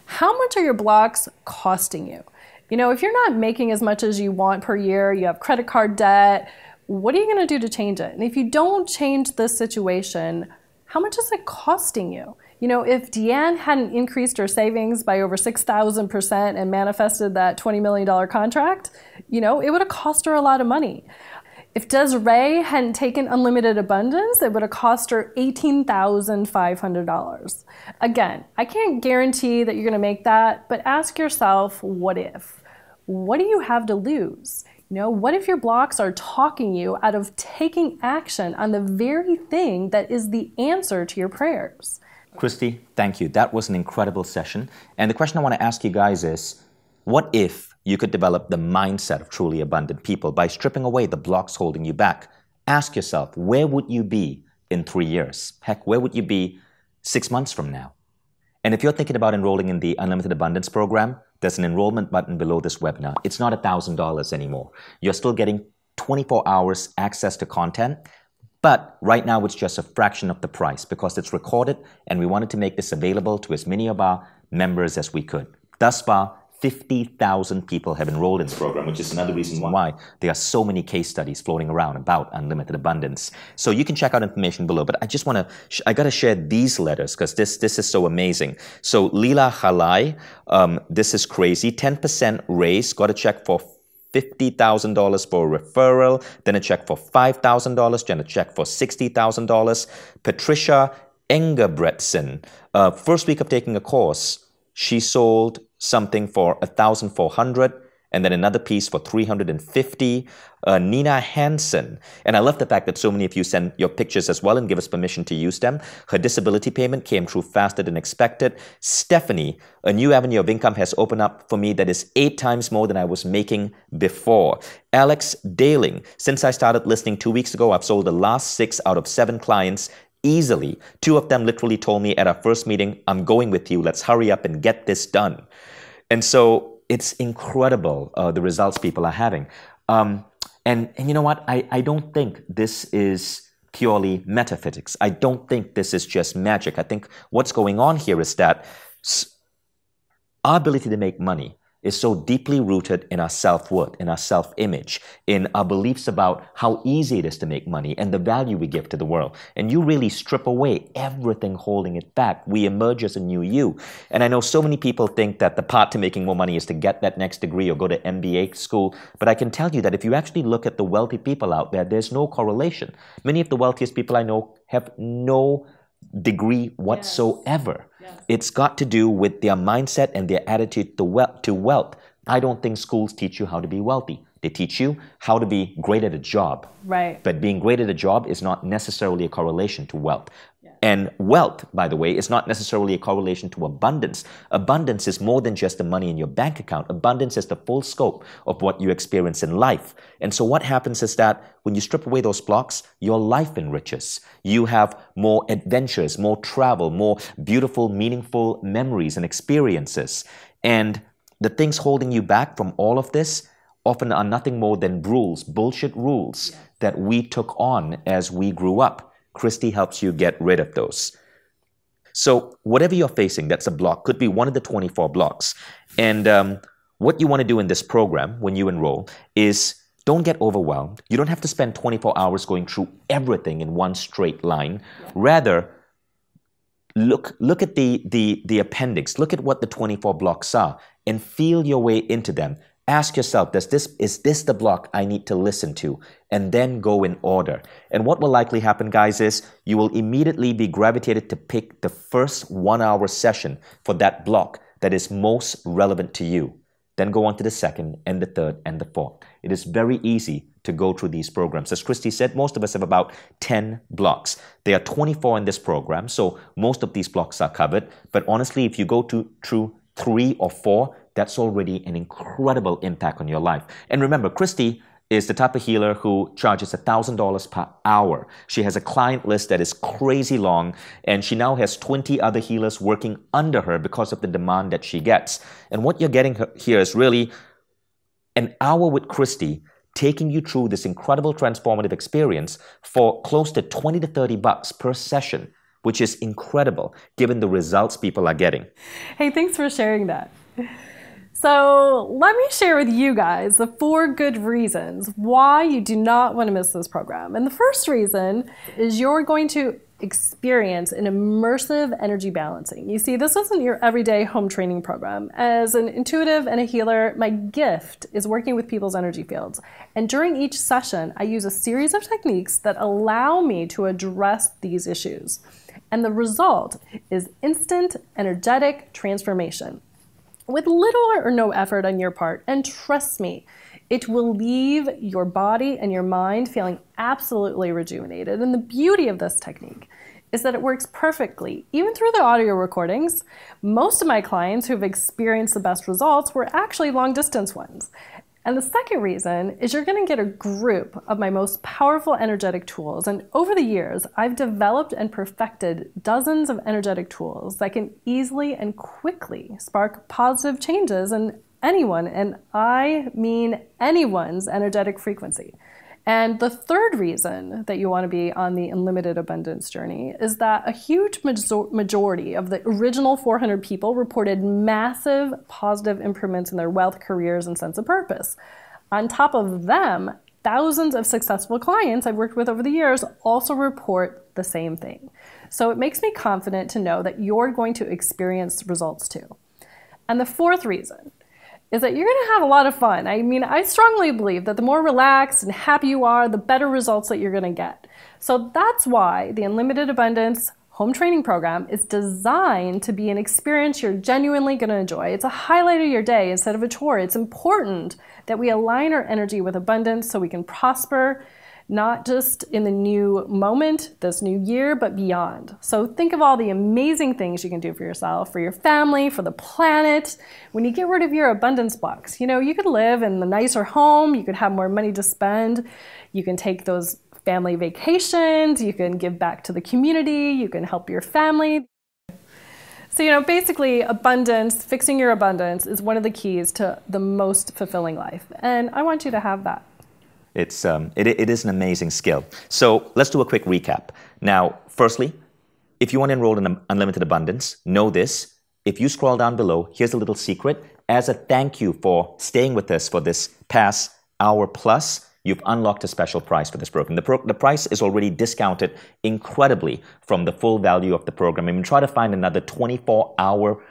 How much are your blocks costing you? You know, if you're not making as much as you want per year, you have credit card debt, what are you going to do to change it? And if you don't change this situation, how much is it costing you? You know, if Deanne hadn't increased her savings by over 6,000% and manifested that $20 million contract, you know, it would have cost her a lot of money. If Desiree hadn't taken Unlimited Abundance, it would have cost her $18,500. Again, I can't guarantee that you're going to make that, but ask yourself, what if? What do you have to lose? You know, what if your blocks are talking you out of taking action on the very thing that is the answer to your prayers? Christie, thank you. That was an incredible session. And the question I want to ask you guys is, what if you could develop the mindset of truly abundant people by stripping away the blocks holding you back? Ask yourself, where would you be in 3 years? Heck, where would you be 6 months from now? And if you're thinking about enrolling in the Unlimited Abundance program, there's an enrollment button below this webinar. It's not $1,000 anymore. You're still getting 24 hours access to content, but right now it's just a fraction of the price because it's recorded, and we wanted to make this available to as many of our members as we could. Thus far, 50,000 people have enrolled in this program, which is another reason why there are so many case studies floating around about Unlimited Abundance. So you can check out information below, but I just want to, I got to share these letters because this is so amazing. So Leela Halai, this is crazy, 10% raise, got a check for $50,000 for a referral, then a check for $5,000, then a check for $60,000. Patricia Engebretson, first week of taking a course, she sold something for $1,400 and then another piece for $350. Nina Hansen, and I love the fact that so many of you send your pictures as well and give us permission to use them. Her disability payment came through faster than expected. Stephanie, a new avenue of income has opened up for me that is 8 times more than I was making before. Alex Daling, since I started listening 2 weeks ago, I've sold the last 6 out of 7 clients easily. 2 of them literally told me at our first meeting, I'm going with you, let's hurry up and get this done. And so it's incredible the results people are having. And you know what? I don't think this is purely metaphysics. I don't think this is just magic. I think what's going on here is that our ability to make money is so deeply rooted in our self-worth, in our self-image, in our beliefs about how easy it is to make money and the value we give to the world. And you really strip away everything holding it back. We emerge as a new you. And I know so many people think that the path to making more money is to get that next degree or go to MBA school. But I can tell you that if you actually look at the wealthy people out there, there's no correlation. Many of the wealthiest people I know have no degree whatsoever. Yes. It's got to do with their mindset and their attitude to wealth. I don't think schools teach you how to be wealthy. They teach you how to be great at a job. Right. But being great at a job is not necessarily a correlation to wealth. And wealth, by the way, is not necessarily a correlation to abundance. Abundance is more than just the money in your bank account. Abundance is the full scope of what you experience in life. And so what happens is that when you strip away those blocks, your life enriches. You have more adventures, more travel, more beautiful, meaningful memories and experiences. And the things holding you back from all of this often are nothing more than rules, bullshit rules that we took on as we grew up. Christie helps you get rid of those. So whatever you're facing, that's a block, could be one of the 24 blocks. And what you want to do in this program when you enroll is don't get overwhelmed. You don't have to spend 24 hours going through everything in one straight line. Rather, look at the appendix. Look at what the 24 blocks are and feel your way into them. Ask yourself, is this the block I need to listen to? And then go in order. And what will likely happen, guys, is you will immediately be gravitated to pick the first 1-hour session for that block that is most relevant to you. then go on to the second and the third and the fourth. It is very easy to go through these programs. As Christie said, most of us have about 10 blocks. There are 24 in this program, so most of these blocks are covered. But honestly, if you go through 3 or 4, that's already an incredible impact on your life. And remember, Christie is the type of healer who charges $1,000 per hour. She has a client list that is crazy long, and she now has 20 other healers working under her because of the demand that she gets. And what you're getting here is really an hour with Christie, taking you through this incredible transformative experience for close to $20 to $30 per session, which is incredible given the results people are getting. Hey, thanks for sharing that. So let me share with you guys the 4 good reasons why you do not want to miss this program. And the first reason is you're going to experience an immersive energy balancing. You see, this isn't your everyday home training program. As an intuitive and a healer, my gift is working with people's energy fields. And during each session, I use a series of techniques that allow me to address these issues. And the result is instant energetic transformation with little or no effort on your part. And trust me, it will leave your body and your mind feeling absolutely rejuvenated. And the beauty of this technique is that it works perfectly, even through the audio recordings. Most of my clients who've experienced the best results were actually long-distance ones. And the second reason is you're going to get a group of my most powerful energetic tools. And over the years, I've developed and perfected dozens of energetic tools that can easily and quickly spark positive changes in anyone, and I mean anyone's energetic frequency. And the third reason that you want to be on the unlimited abundance journey is that a huge majority of the original 400 people reported massive positive improvements in their wealth, careers, and sense of purpose. On top of them, thousands of successful clients I've worked with over the years also report the same thing. So it makes me confident to know that you're going to experience results too. And the fourth reason is that you're going to have a lot of fun. I mean, I strongly believe that the more relaxed and happy you are, the better results that you're going to get. So that's why the Unlimited Abundance Home Training Program is designed to be an experience you're genuinely going to enjoy. It's a highlight of your day instead of a chore. It's important that we align our energy with abundance so we can prosper, not just in the new moment, this new year, but beyond. So think of all the amazing things you can do for yourself, for your family, for the planet. When you get rid of your abundance blocks, you know, you could live in the nicer home, you could have more money to spend, you can take those family vacations, you can give back to the community, you can help your family. So, you know, basically abundance, fixing your abundance is one of the keys to the most fulfilling life. And I want you to have that. It is an amazing skill. So let's do a quick recap. Now, firstly, if you want to enroll in Unlimited Abundance, know this. If you scroll down below, here's a little secret. As a thank you for staying with us for this past hour plus, you've unlocked a special price for this program. The price is already discounted incredibly from the full value of the program. I mean, try to find another 24-hour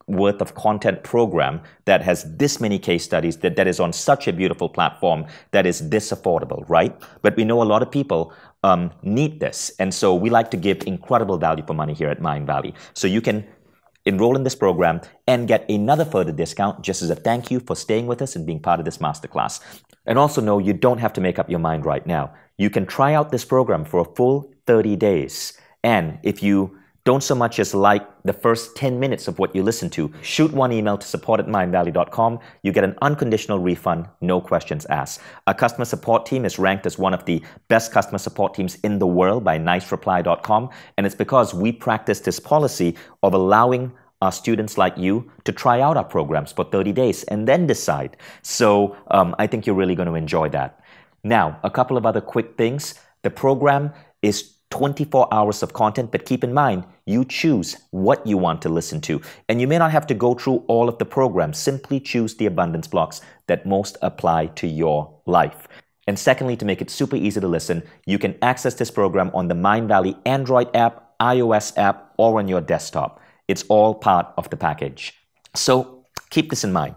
worth of content program that has this many case studies, that is on such a beautiful platform, that is this affordable, right? But we know a lot of people need this. And so we like to give incredible value for money here at Mindvalley. So you can enroll in this program and get another further discount just as a thank you for staying with us and being part of this masterclass. And also know you don't have to make up your mind right now. You can try out this program for a full 30 days. And if you don't so much as like the first 10 minutes of what you listen to, shoot one email to support@mindvalley.com. You get an unconditional refund, no questions asked. Our customer support team is ranked as one of the best customer support teams in the world by nicereply.com. And it's because we practice this policy of allowing our students like you to try out our programs for 30 days and then decide. So I think you're really going to enjoy that. Now, a couple of other quick things. The program is 24 hours of content, but keep in mind, you choose what you want to listen to. And you may not have to go through all of the program. Simply choose the abundance blocks that most apply to your life. And secondly, to make it super easy to listen, you can access this program on the Mindvalley Android app, iOS app, or on your desktop. It's all part of the package. So keep this in mind.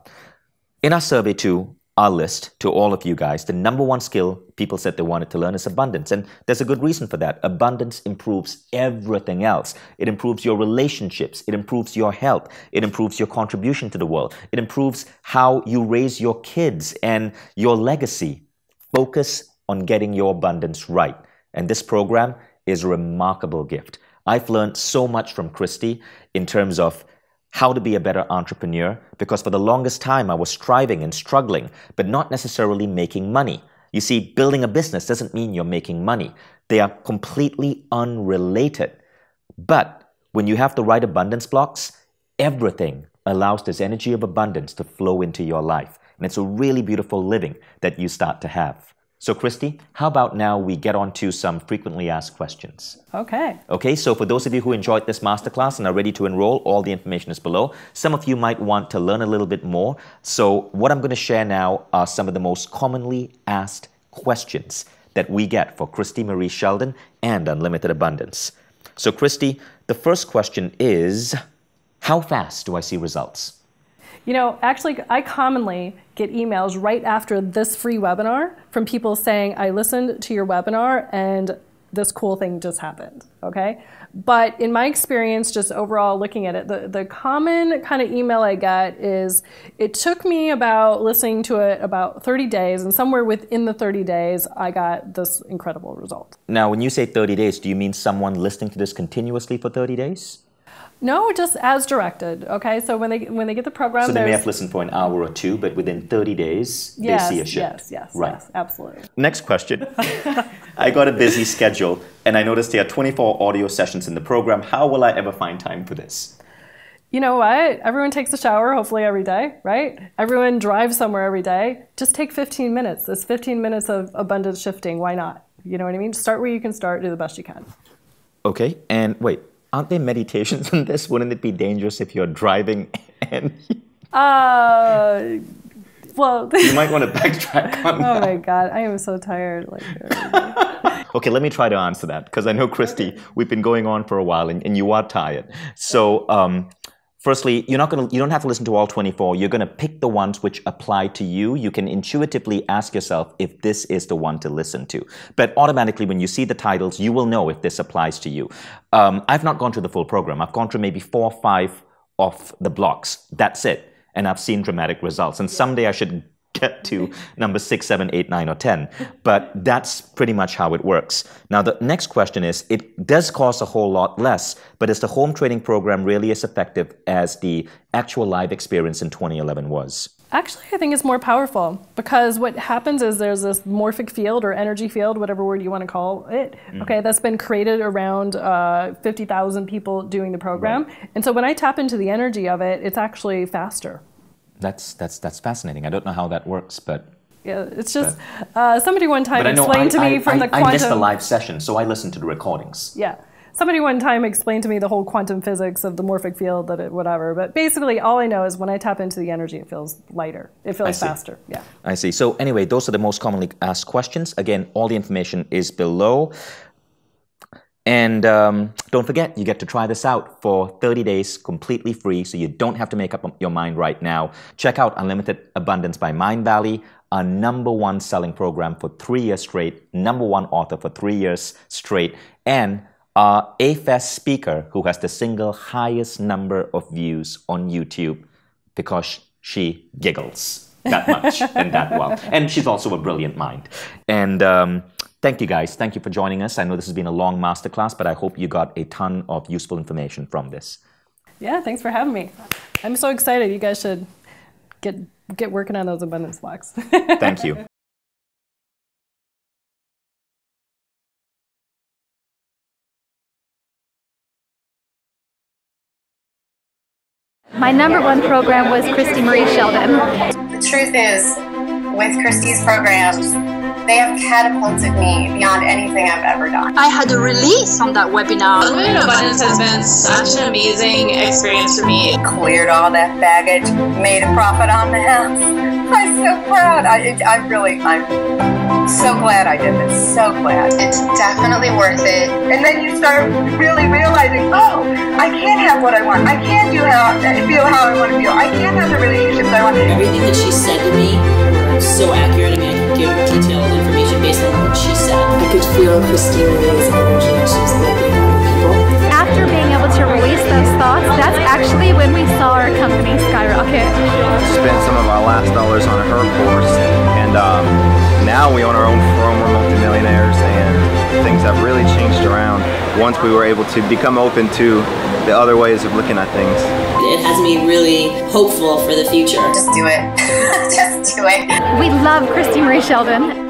In our survey too, our list to all of you guys, the number one skill people said they wanted to learn is abundance. And there's a good reason for that. Abundance improves everything else. It improves your relationships. It improves your health. It improves your contribution to the world. It improves how you raise your kids and your legacy. Focus on getting your abundance right. And this program is a remarkable gift. I've learned so much from Christie in terms of how to be a better entrepreneur, because for the longest time I was striving and struggling, but not necessarily making money. You see, building a business doesn't mean you're making money. They are completely unrelated. But when you have the right abundance blocks, everything allows this energy of abundance to flow into your life. And it's a really beautiful living that you start to have. So Christie, how about now we get on to some frequently asked questions? Okay, so for those of you who enjoyed this masterclass and are ready to enroll, all the information is below. Some of you might want to learn a little bit more. So what I'm going to share now are some of the most commonly asked questions that we get for Christie Marie Sheldon and Unlimited Abundance. So Christie, the first question is, how fast do I see results? You know, actually, I commonly get emails right after this free webinar from people saying, I listened to your webinar and this cool thing just happened, okay? But in my experience, just overall looking at it, the common kind of email I get is, it took me about listening to it about 30 days, and somewhere within the 30 days, I got this incredible result. Now, when you say 30 days, do you mean someone listening to this continuously for 30 days? No, just as directed, okay? So when they get the program... So they may have listened for an hour or two, but within 30 days, they see a shift. Yes, right. Yes, absolutely. Next question. I got a busy schedule, and I noticed there are 24 audio sessions in the program. How will I ever find time for this? You know what? Everyone takes a shower, hopefully every day, right? Everyone drives somewhere every day. Just take 15 minutes. It's 15 minutes of abundance shifting. Why not? You know what I mean? Start where you can start, do the best you can. Okay, and wait. Aren't there meditations on this? Wouldn't it be dangerous if you're driving and... well... You might want to backtrack on that. Oh my God, I am so tired. Okay, let me try to answer that, because I know, Christie, we've been going on for a while and you are tired. So, firstly, you don't have to listen to all 24. You're going to pick the ones which apply to you. You can intuitively ask yourself if this is the one to listen to. But automatically, when you see the titles, you will know if this applies to you. I've not gone through the full program. I've gone through maybe 4 or 5 of the blocks. That's it. And I've seen dramatic results. And someday I should get to number 6, 7, 8, 9, or 10. But that's pretty much how it works. Now, the next question is, it does cost a whole lot less, but is the home training program really as effective as the actual live experience in 2011 was? Actually, I think it's more powerful, because what happens is there's this morphic field or energy field, whatever word you want to call it, okay, that's been created around 50,000 people doing the program. Right. And so when I tap into the energy of it, it's actually faster. That's fascinating. I don't know how that works, but... Yeah, it's just, somebody one time explained to me from the quantum... I missed the live session, so I listened to the recordings. Yeah. Somebody one time explained to me the whole quantum physics of the morphic field, that it, whatever. But basically, all I know is when I tap into the energy, it feels lighter. It feels faster. Yeah. I see. So anyway, those are the most commonly asked questions. Again, all the information is below. And don't forget, you get to try this out for 30 days completely free, so you don't have to make up your mind right now. Check out Unlimited Abundance by Mindvalley, our #1 selling program for 3 years straight, #1 author for 3 years straight, and our A-Fest speaker who has the single highest number of views on YouTube because she giggles that much and that well. And she's also a brilliant mind. And thank you guys. Thank you for joining us. I know this has been a long masterclass, but I hope you got a ton of useful information from this. Yeah, thanks for having me. I'm so excited. You guys should get working on those abundance blocks. Thank you. My #1 program was Christie Marie Sheldon. The truth is, with Christie's programs, they have catapulted me beyond anything I've ever done. I had a release on that webinar. Unlimited Abundance has been such an amazing experience for me. Cleared all that baggage, made a profit on the house. I'm so proud. I'm so glad I did this. So glad. It's definitely worth it. And then you start really realizing, oh, I can have what I want. I can feel how I want to feel. I can have the relationships I want. Everything that she said to me was so accurate. I mean, I could give detailed information based on what she said. I could feel Christie Marie's energy as she was looking at people. After being able to release those thoughts, that's actually when we saw our company skyrocket. Spent some of our last dollars on her course, and now we own our own firm. We're multimillionaires, and things have really changed around once we were able to become open to the other ways of looking at things. It has me really hopeful for the future. Just do it. Just do it. We love Christie Marie Sheldon.